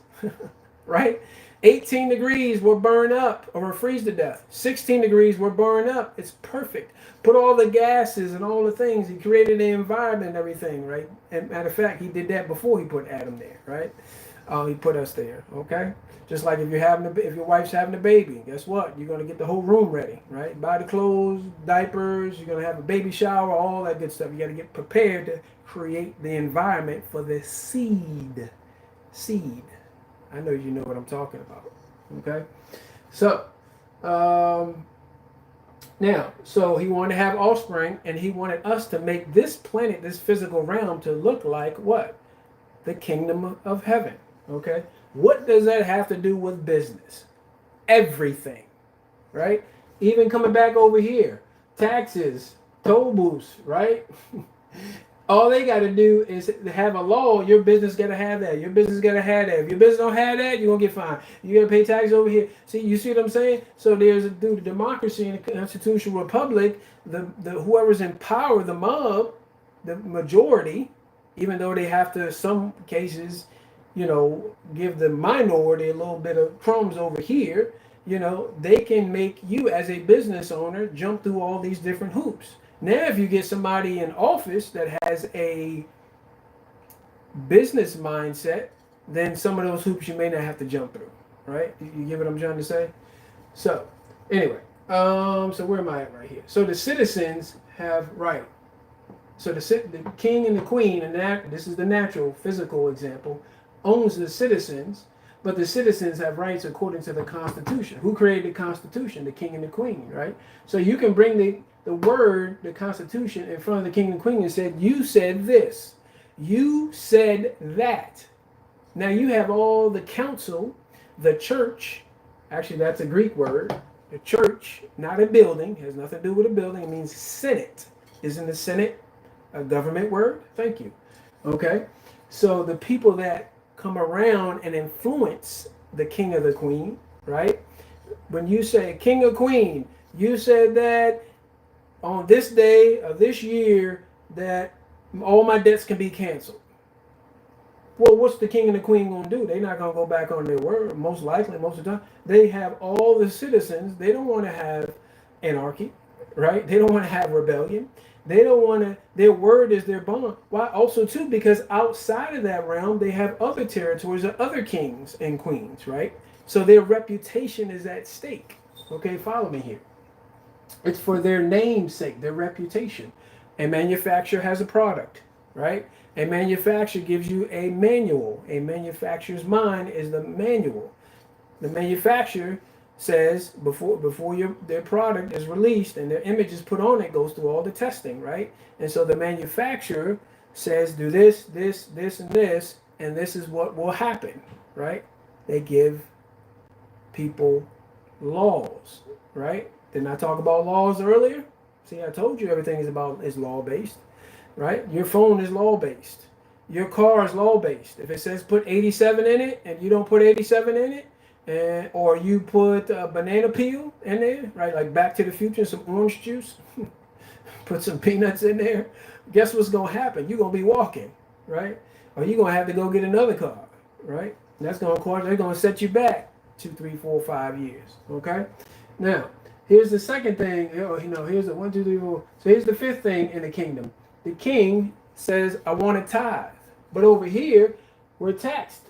[SPEAKER 1] right? 18 degrees will burn up or freeze to death. 16 degrees will burn up. It's perfect. Put all the gases and all the things. He created the environment and everything, right? And matter of fact, he did that before he put Adam there, right? He put us there, okay? Just like if your wife's having a baby, guess what? You're gonna get the whole room ready, right? Buy the clothes, diapers. You're gonna have a baby shower, all that good stuff. You got to get prepared to create the environment for the seed. Seed. I know you know what I'm talking about. Okay, so now, so he wanted to have offspring, and he wanted us to make this planet, this physical realm, to look like what? The kingdom of heaven. Okay, what does that have to do with business? Everything, right? Even coming back over here, taxes, toll booths, right? All they got to do is have a law. Your business got to have that. Your business got to have that. If your business don't have that, you're going to get fined. You got to pay taxes over here. See, you see what I'm saying? So there's due to democracy in a constitutional republic, the whoever's in power, the mob, the majority, even though they have to, some cases, give the minority a little bit of crumbs over here, they can make you as a business owner jump through all these different hoops. Now, if you get somebody in office that has a business mindset, then some of those hoops you may not have to jump through, right? You get what I'm trying to say? So, anyway, so where am I at right here? So the citizens have right. So the king and the queen, and this is the natural, physical example, owns the citizens, but the citizens have rights according to the Constitution. Who created the Constitution? The king and the queen, right? So you can bring the word, the Constitution, in front of the king and queen and said, you said this. You said that. Now you have all the council, the church. Actually, that's a Greek word. The church, not a building, has nothing to do with a building. It means Senate. Isn't the Senate a government word? Thank you. Okay. So the people that come around and influence the king or the queen, right? When you say king or queen, you said that on this day of this year that all my debts can be canceled. Well, what's the king and the queen going to do? They're not going to go back on their word, most likely, most of the time. They have all the citizens. They don't want to have anarchy, right? They don't want to have rebellion. They don't want to, their word is their bond. Why? Also, too, because outside of that realm, they have other territories or other kings and queens, right? So their reputation is at stake. Okay, follow me here. It's for their name's sake, their reputation. A manufacturer has a product, right? A manufacturer gives you a manual. A manufacturer's mind is the manual. The manufacturer says before their product is released and their image is put on it, goes through all the testing, right? And so the manufacturer says, do this, this, this, and this is what will happen, right? They give people laws, right? Didn't I talk about laws earlier? See, I told you everything is law based, right? Your phone is law based. Your car is law based. If it says put 87 in it and you don't put 87 in it, or you put a banana peel in there, right? Like Back to the Future, some orange juice, put some peanuts in there. Guess what's gonna happen? You're gonna be walking, right? Or you're gonna have to go get another car, right? And that's gonna cause they're gonna set you back 2, 3, 4, 5 years. Okay. Now, here's the second thing. Here's the 1, 2, 3, 4. So here's the fifth thing in the kingdom. The king says, "I want a tithe," but over here, we're taxed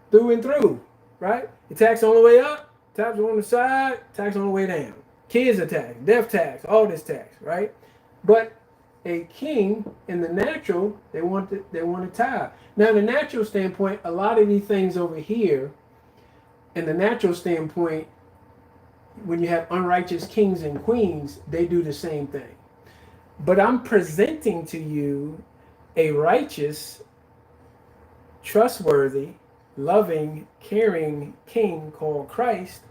[SPEAKER 1] through and through, right? The tax on the way up, tax on the side, tax on the way down. Kids are taxed, death tax, all this tax, right? But a king in the natural, they want a tithe. Now, in the natural standpoint, a lot of these things over here, in the natural standpoint, when you have unrighteous kings and queens, they do the same thing. But I'm presenting to you a righteous, trustworthy, loving, caring king called Christ,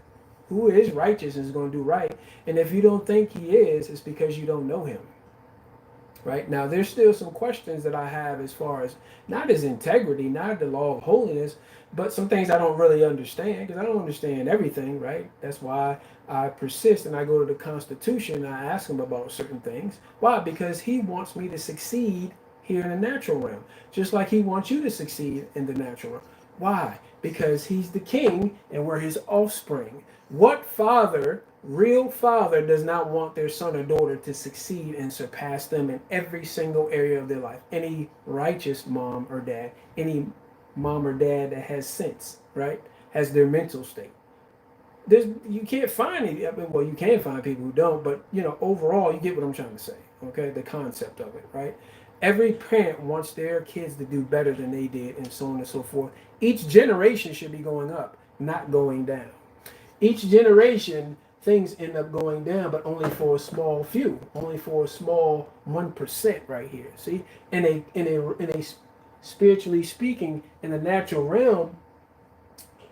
[SPEAKER 1] who is righteous and is going to do right. And if you don't think he is, it's because you don't know him. Right? Now, there's still some questions that I have as far as not his integrity, not the law of holiness, but some things I don't really understand, because I don't understand everything, right? That's why I persist and I go to the Constitution and I ask him about certain things. Why? Because he wants me to succeed here in the natural realm, just like he wants you to succeed in the natural realm. Why? Because he's the king and we're his offspring. What father, real father, does not want their son or daughter to succeed and surpass them in every single area of their life? Any righteous mom or dad, any mom or dad that has sense, right, has their mental state. You can't find any. Well, you can find people who don't, but overall, you get what I'm trying to say. Okay, the concept of it, right? Every parent wants their kids to do better than they did, and so on and so forth. Each generation should be going up, not going down. Each generation, things end up going down, but only for a small few, only for a small 1% right here. See, in a spiritually speaking, in the natural realm,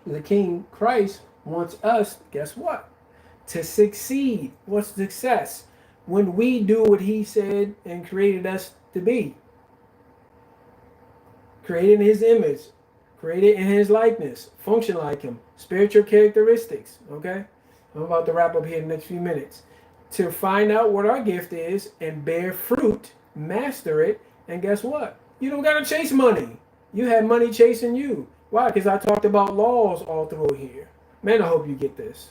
[SPEAKER 1] the King Christ wants us, guess what? To succeed. What's success? When we do what he said and created us to be. Created in his image, created in his likeness, function like him, spiritual characteristics, okay? I'm about to wrap up here in the next few minutes. To find out what our gift is and bear fruit, master it, and guess what? You don't got to chase money. You have money chasing you. Why? Because I talked about laws all through here. Man, I hope you get this.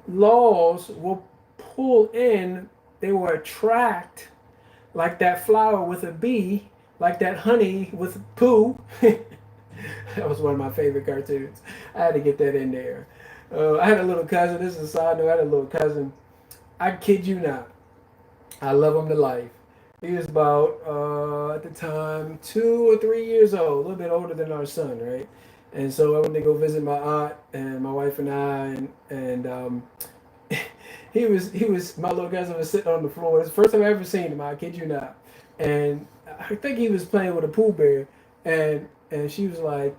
[SPEAKER 1] Laws will pull in, they will attract, like that flower with a bee, like that honey with poo. That was one of my favorite cartoons. I had to get that in there. I had a little cousin. This is a side note. I had a little cousin. I kid you not. I love him to life. He was about, at the time, 2 or 3 years old, a little bit older than our son, right? And so I went to go visit my aunt and my wife and I, and he was, my little cousin was sitting on the floor. It's the first time I ever seen him, I kid you not. And I think he was playing with a Pooh Bear, and she was like,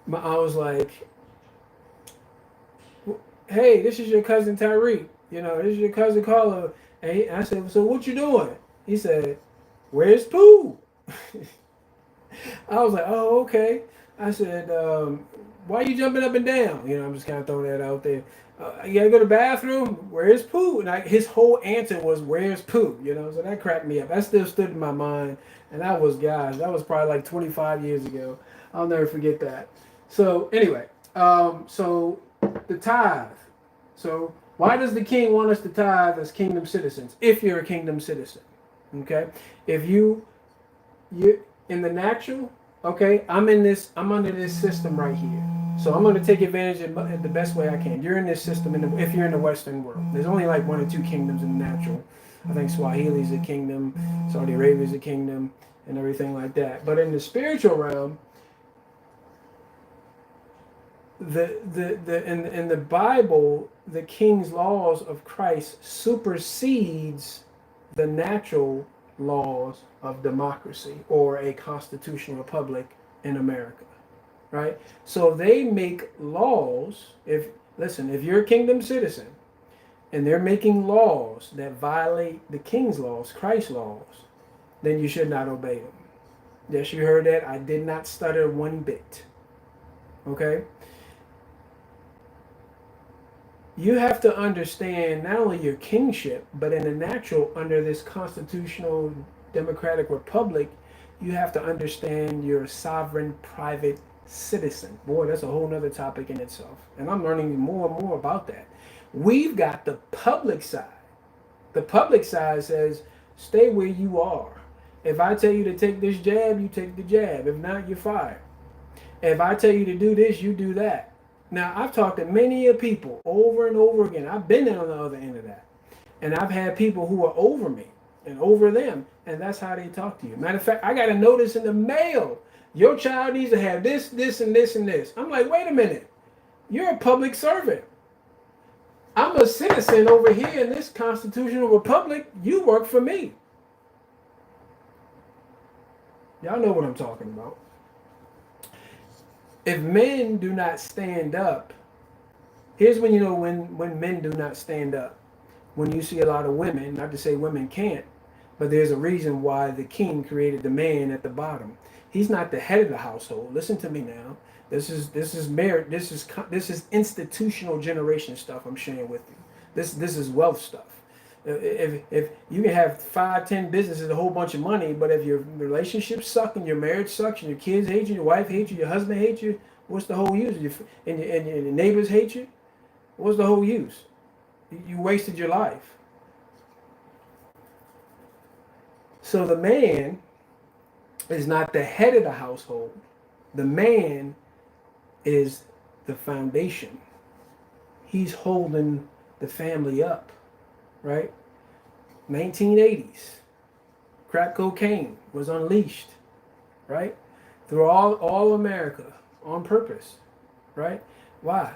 [SPEAKER 1] my aunt was like, "Hey, this is your cousin Tyreek. This is your cousin Carla." And I said, "So what you doing?" He said, "Where's Pooh?" I was like, "Oh, okay." I said, "Why are you jumping up and down?" I'm just kind of throwing that out there. "You gotta go to the bathroom? Where's Pooh?" And his whole answer was, "Where's Pooh?" So that cracked me up. That still stood in my mind. And that was probably like 25 years ago. I'll never forget that. So anyway, so the tithe. So why does the king want us to tithe as kingdom citizens? If you're a kingdom citizen, okay? If you in the natural, okay, I'm under this system right here. So I'm going to take advantage of it the best way I can. You're in this system if you're in the Western world. There's only like 1 or 2 kingdoms in the natural. I think Swahili's a kingdom, Saudi Arabia's a kingdom, and everything like that. But in the spiritual realm, in the Bible, the king's laws of Christ supersedes the natural laws of democracy or a constitutional republic in America, right? So they make laws. If you're a kingdom citizen and they're making laws that violate the king's laws, Christ's laws, then you should not obey them. Yes, you heard that. I did not stutter one bit. Okay? You have to understand not only your kingship, but in the natural, under this constitutional democratic republic, you have to understand your sovereign private citizen. Boy, that's a whole nother topic in itself. And I'm learning more and more about that. We've got the public side. The public side says, stay where you are. If I tell you to take this jab, you take the jab. If not, you're fired. If I tell you to do this, you do that. Now, I've talked to many of people over and over again. I've been on the other end of that. And I've had people who are over me and over them, and that's how they talk to you. Matter of fact, I got a notice in the mail. Your child needs to have this, this, and this, and this. I'm like, wait a minute. You're a public servant. I'm a citizen over here in this constitutional republic. You work for me. Y'all know what I'm talking about. If men do not stand up, here's when you know when men do not stand up. When you see a lot of women, not to say women can't, but there's a reason why the king created the man at the bottom. He's not the head of the household. Listen to me now. This is merit. This is institutional generation stuff I'm sharing with you. This is wealth stuff. If you can have 5, 10 businesses, a whole bunch of money, but if your relationships suck and your marriage sucks and your kids hate you, your wife hates you, your husband hates you, what's the whole use? And your neighbors hate you, what's the whole use? You wasted your life. So the man is not the head of the household. The man is the foundation. He's holding the family up. Right? 1980s. Crack cocaine was unleashed, right? Through all America on purpose, right? Why?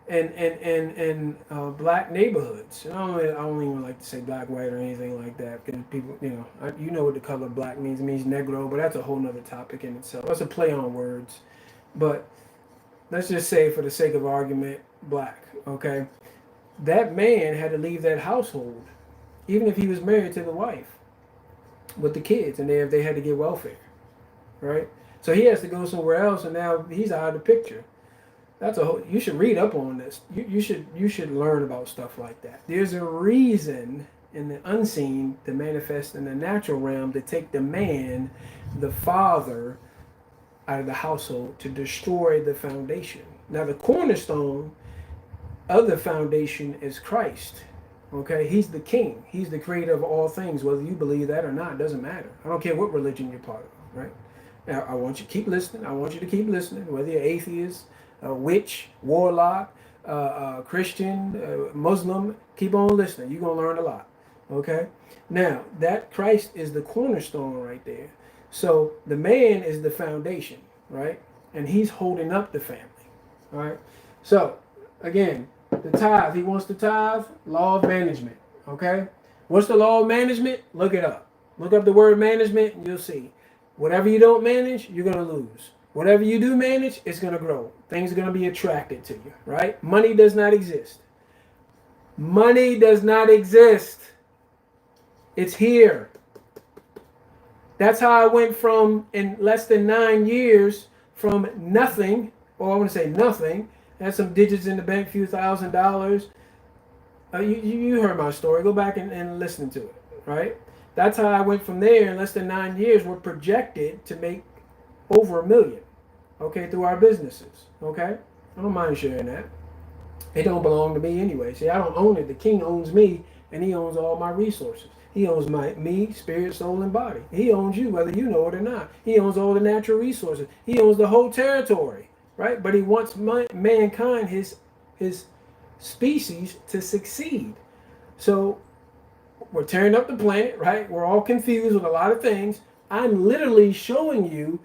[SPEAKER 1] In black neighborhoods. And I don't even like to say black, white, or anything like that, because people, you know what the color black means. It means negro, but that's a whole nother topic in itself. That's a play on words. But let's just say, for the sake of argument, black, okay? That man had to leave that household, even if he was married to the wife, with the kids, and if they had to get welfare, right? So he has to go somewhere else, and now he's out of the picture. That's a whole. You should read up on this. You should learn about stuff like that. There's a reason in the unseen to manifest in the natural realm to take the man, the father, out of the household to destroy the foundation. Now the cornerstone of the foundation is Christ. Okay, he's the king. He's the creator of all things. Whether you believe that or not, doesn't matter. I don't care what religion you're part of, right? Now, I want you to keep listening. I want you to keep listening. Whether you're atheist, witch, warlock, Christian, Muslim, keep on listening. You're going to learn a lot. Okay? Now, that Christ is the cornerstone right there. So the man is the foundation, right? And he's holding up the family, all right? So, again, the tithe, he wants the tithe, law of management, okay? What's the law of management? Look it up. Look up the word management and you'll see. Whatever you don't manage, you're going to lose. Whatever you do manage, it's going to grow. Things are going to be attracted to you, right? Money does not exist. Money does not exist. It's here. That's how I went from, in less than 9 years, from nothing, or I want to say nothing, had some digits in the bank, few $1,000s. You heard my story. Go back and listen to it, right? That's how I went from there. In less than 9 years, we're projected to make over $1 million, okay, through our businesses, okay? I don't mind sharing that. It don't belong to me anyway. See, I don't own it. The king owns me, and he owns all my resources. He owns me, spirit, soul, and body. He owns you, whether you know it or not. He owns all the natural resources. He owns the whole territory, right? But he wants mankind, his species, to succeed. So we're tearing up the planet, right? We're all confused with a lot of things. I'm literally showing you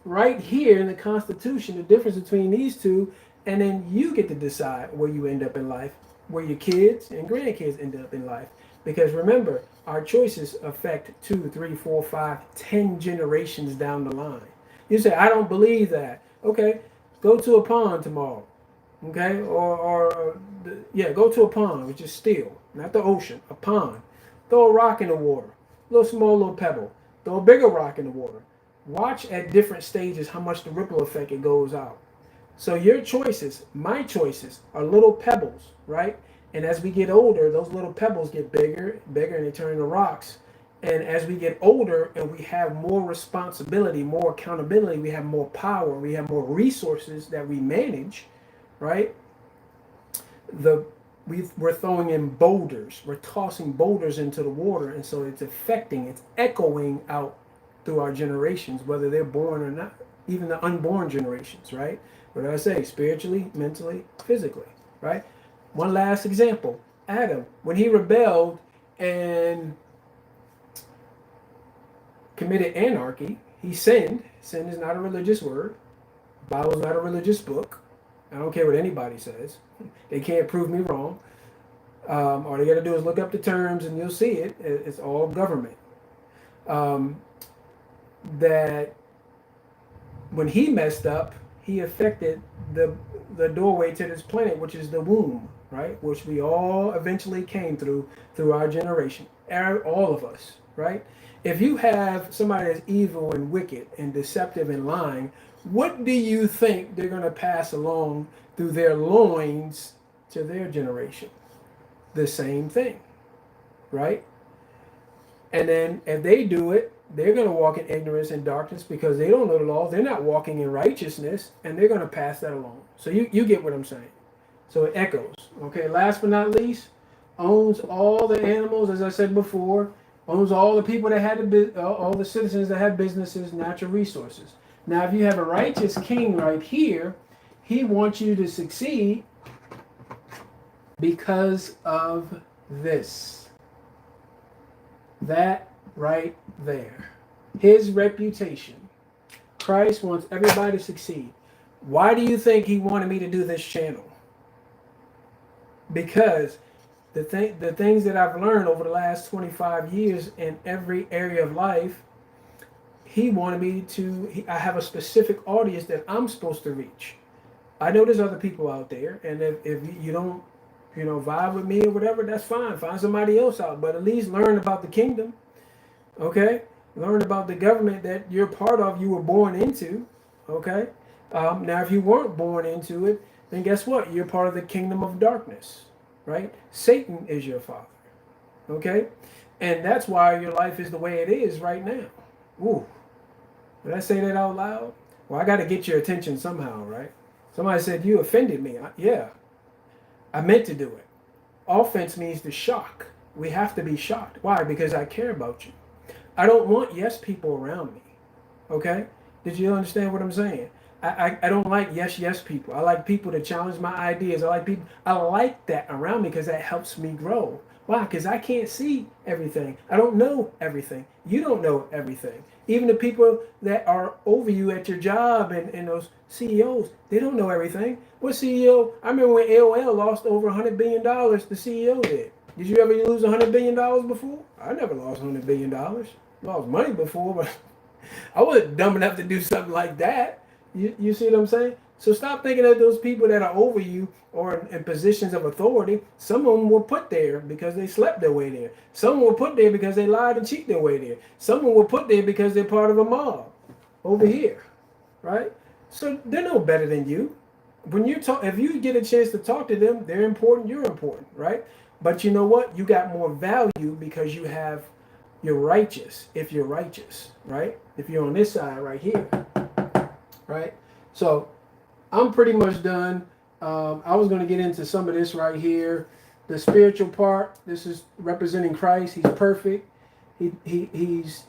[SPEAKER 1] right here in the Constitution, the difference between these two, and then you get to decide where you end up in life, where your kids and grandkids end up in life. Because remember, our choices affect 2, 3, 4, 5, 10 generations down the line. You say, I don't believe that. Okay, go to a pond tomorrow. Okay, yeah, go to a pond, which is still, not the ocean, a pond. Throw a rock in the water, little pebble. Throw a bigger rock in the water. Watch at different stages how much the ripple effect it goes out. So your choices, my choices, are little pebbles, right? And as we get older, those little pebbles get bigger, bigger, and they turn into rocks. And as we get older and we have more responsibility, more accountability, we have more power, we have more resources that we manage, right? We're throwing in boulders, we're tossing boulders into the water, and so it's affecting, it's echoing out through our generations, whether they're born or not, even the unborn generations, right? What did I say? Spiritually, mentally, physically, right? One last example. Adam, when he rebelled and committed anarchy, he sinned. Sin is not a religious word. The Bible is not a religious book. I don't care what anybody says. They can't prove me wrong. All they got to do is look up the terms and you'll see it. It's all government. That when he messed up, he affected the doorway to this planet, which is the womb, right? Which we all eventually came through our generation, all of us, right? If you have somebody that's evil and wicked and deceptive and lying, what do you think they're going to pass along through their loins to their generation? The same thing, right? And then if they do it, they're going to walk in ignorance and darkness because they don't know the law. They're not walking in righteousness, and they're going to pass that along. So you get what I'm saying. So it echoes. Okay, last but not least, owns all the animals, as I said before, owns all the people that had all the citizens that have businesses, natural resources. Now, if you have a righteous king right here, he wants you to succeed because of this. That right there. His reputation. Christ wants everybody to succeed. Why do you think he wanted me to do this channel? Because the things that I've learned over the last 25 years in every area of life, he wanted me to, I have a specific audience that I'm supposed to reach. I know there's other people out there, and if you don't, vibe with me or whatever, that's fine. Find somebody else out, but at least learn about the kingdom. Okay? Learn about the government that you're part of, you were born into. Okay? Now, if you weren't born into it, then guess what? You're part of the kingdom of darkness. Right? Satan is your father. Okay? And that's why your life is the way it is right now. Ooh. Did I say that out loud? Well, I got to get your attention somehow, right? Somebody said, you offended me. Yeah. I meant to do it. Offense means to shock. We have to be shocked. Why? Because I care about you. I don't want yes people around me. Okay? Did you understand what I'm saying? I don't like yes people. I like people to challenge my ideas. I like that around me because that helps me grow. Why? Because I can't see everything. I don't know everything. You don't know everything. Even the people that are over you at your job and those CEOs, they don't know everything. What CEO? I remember when AOL lost over $100 billion, the CEO did. Did you ever lose $100 billion before? I never lost $100 billion. Lost money before, but I wasn't dumb enough to do something like that. You see what I'm saying? So stop thinking that those people that are over you or in positions of authority, some of them were put there because they slept their way there. Some were put there because they lied and cheated their way there. Some were put there because they're part of a mob over here, right? So they're no better than you. When you talk, if you get a chance to talk to them, they're important, you're important, right? But you know what? You got more value because you're righteous if you're righteous, right? If you're on this side right here, right? So I'm pretty much done. I was going to get into some of this right here. The spiritual part, this is representing Christ. He's perfect. He's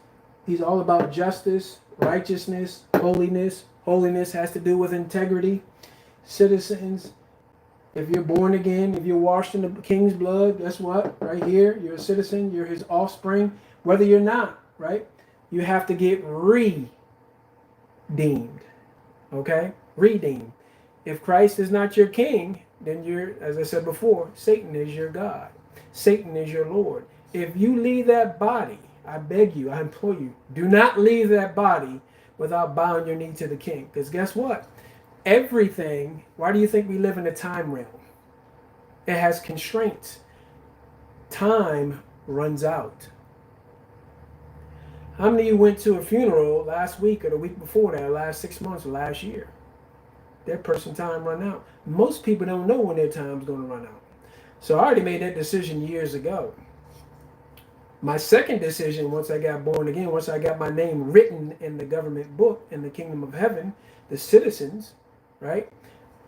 [SPEAKER 1] all about justice, righteousness, holiness. Holiness has to do with integrity. Citizens, if you're born again, if you're washed in the king's blood, guess what? Right here, you're a citizen. You're his offspring. Whether you're not, right? You have to get reborn. deemed. Okay? Redeemed. If Christ is not your king, then you're, as I said before, Satan is your God. Satan is your Lord. If you leave that body, I beg you, I implore you, do not leave that body without bowing your knee to the king. Because guess what? Everything, why do you think we live in a time realm? It has constraints. Time runs out. How many of you went to a funeral last week or the week before that, last 6 months or last year? Their person time run out. Most people don't know when their time's going to run out. So I already made that decision years ago. My second decision, once I got born again, once I got my name written in the government book in the kingdom of heaven, the citizens, right?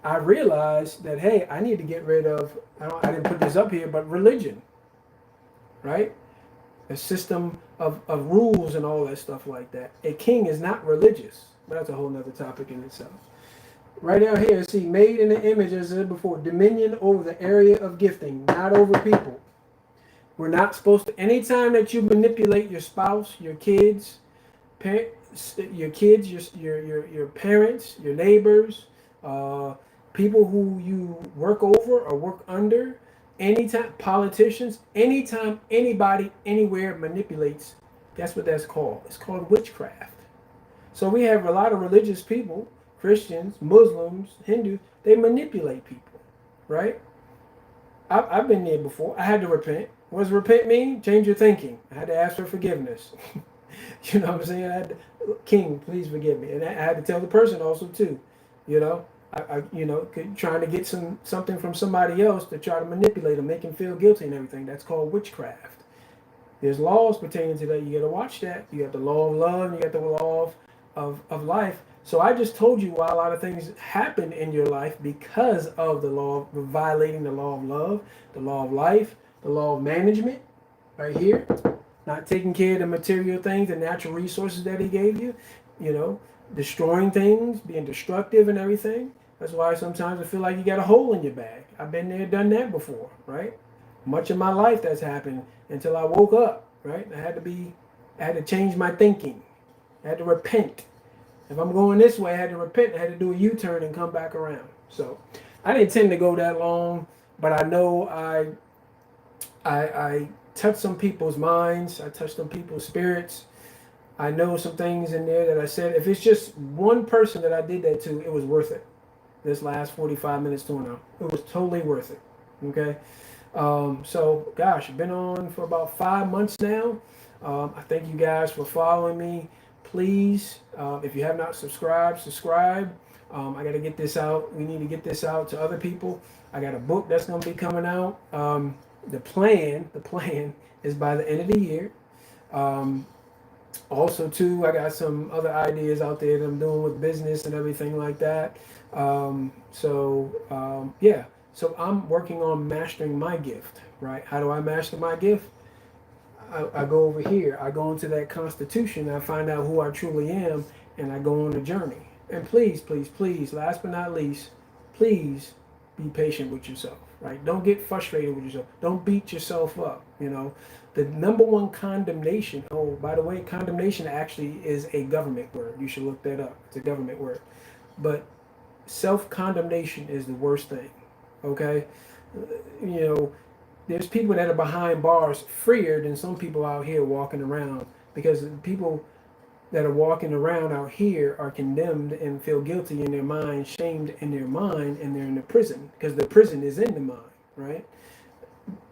[SPEAKER 1] I realized that, hey, I need to get rid of, I didn't put this up here, but religion, right? A system of rules and all that stuff like that. A king is not religious. But that's a whole nother topic in itself. Right out here, see, made in the image, as I said before, dominion over the area of gifting, not over people. We're not supposed to, anytime that you manipulate your spouse, your kids, your parents, your neighbors, people who you work over or work under, anytime, politicians, anytime anybody, anywhere manipulates, that's what that's called. It's called witchcraft. So we have a lot of religious people, Christians, Muslims, Hindus, they manipulate people, right? I've been there before. I had to repent. What does repent mean? Change your thinking. I had to ask for forgiveness. You know what I'm saying? I had to, King, please forgive me. And I had to tell the person also too, you know, trying to get something from somebody else to try to manipulate them, make them feel guilty and everything. That's called witchcraft. There's laws pertaining to that. You got to watch that. You got the law of love. You got the law of life. So I just told you why a lot of things happen in your life because of the law, of violating the law of love, the law of life, the law of management, right here. Not taking care of the material things, the natural resources that he gave you, you know, destroying things, being destructive and everything. That's why sometimes I feel like you got a hole in your bag. I've been there, done that before, right? Much of my life that's happened until I woke up, right? I had to change my thinking. I had to repent. If I'm going this way, I had to repent. I had to do a U-turn and come back around. So I didn't intend to go that long, but I know I touched some people's minds. I touched some people's spirits. I know some things in there that I said. If it's just one person that I did that to, it was worth it. This last 45 minutes to now, it was totally worth it. Okay. So gosh, I've been on for about 5 months now. I thank you guys for following me. Please, if you have not subscribed, subscribe. I got to get this out. We need to get this out to other people. I got a book that's going to be coming out. The plan is by the end of the year. Also, too, I got some other ideas out there that I'm doing with business and everything like that. Yeah. So I'm working on mastering my gift, right? How do I master my gift? I go over here. I go into that constitution. I find out who I truly am, and I go on a journey. And please, please, please, last but not least, please be patient with yourself, right? Don't get frustrated with yourself. Don't beat yourself up, you know. The number one condemnation, oh, by the way, condemnation actually is a government word. You should look that up. It's a government word. But self-condemnation is the worst thing, okay? You know, there's people that are behind bars freer than some people out here walking around, because the people that are walking around out here are condemned and feel guilty in their mind, shamed in their mind, and they're in the prison because the prison is in the mind, right?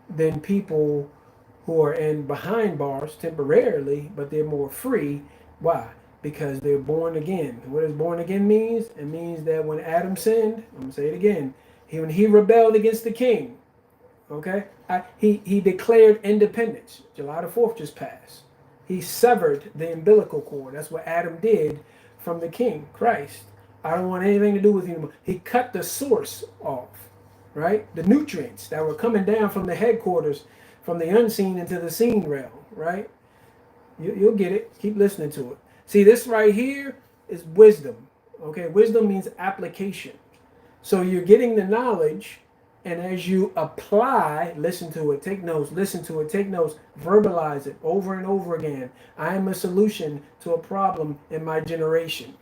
[SPEAKER 1] Then people who are in behind bars temporarily, but they're more free. Why? Because they're born again. What does born again means? It means that when Adam sinned, I'm gonna say it again, when he rebelled against the king, okay, he declared independence. July the 4th just passed. He severed the umbilical cord. That's what Adam did from the king, Christ. I don't want anything to do with you anymore. He cut the source off, right? The nutrients that were coming down from the headquarters, from the unseen into the seen realm, right? You'll get it. Keep listening to it. See, this right here is wisdom. Okay, wisdom means application. So you're getting the knowledge, and as you apply, listen to it, take notes, listen to it, take notes, verbalize it over and over again. I am a solution to a problem in my generation.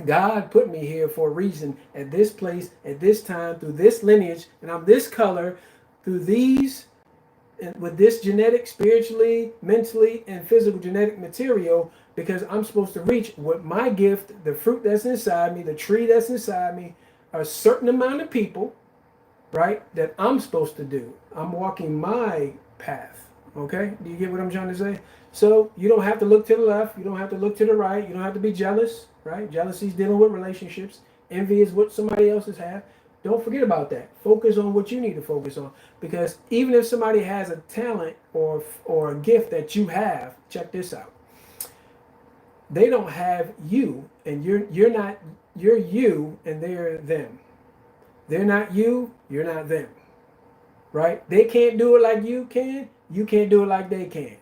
[SPEAKER 1] God put me here for a reason, at this place, at this time, through this lineage, and I'm this color, through these, and with this genetic, spiritually, mentally, and physical genetic material, because I'm supposed to reach with my gift, the fruit that's inside me, the tree that's inside me, a certain amount of people, right, that I'm supposed to do. I'm walking my path. Okay? Do you get what I'm trying to say? So you don't have to look to the left. You don't have to look to the right. You don't have to be jealous, right? Jealousy is dealing with relationships. Envy is what somebody else has had. Don't forget about that. Focus on what you need to focus on. Because even if somebody has a talent or a gift that you have, check this out. They don't have you, and you're not. You're you, and they're them. They're not you. You're not them. Right? They can't do it like you can. You can't do it like they can.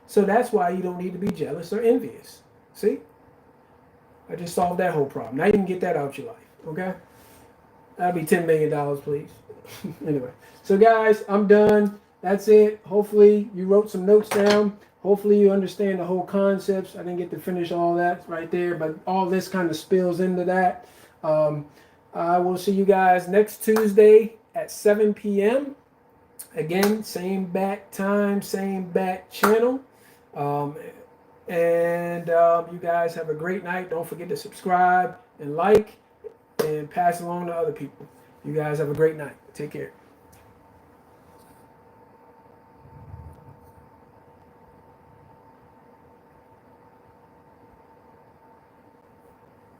[SPEAKER 1] So that's why you don't need to be jealous or envious. See? I just solved that whole problem. Now you can get that out your life. Okay? That'll be $10 million, please. Anyway. So guys, I'm done. That's it. Hopefully you wrote some notes down. Hopefully you understand the whole concepts. I didn't get to finish all that right there, but all this kind of spills into that. I will see you guys next Tuesday at 7 p.m. Again, same bat time, same bat channel. You guys have a great night. Don't forget to subscribe and like and pass along to other people. You guys have a great night. Take care.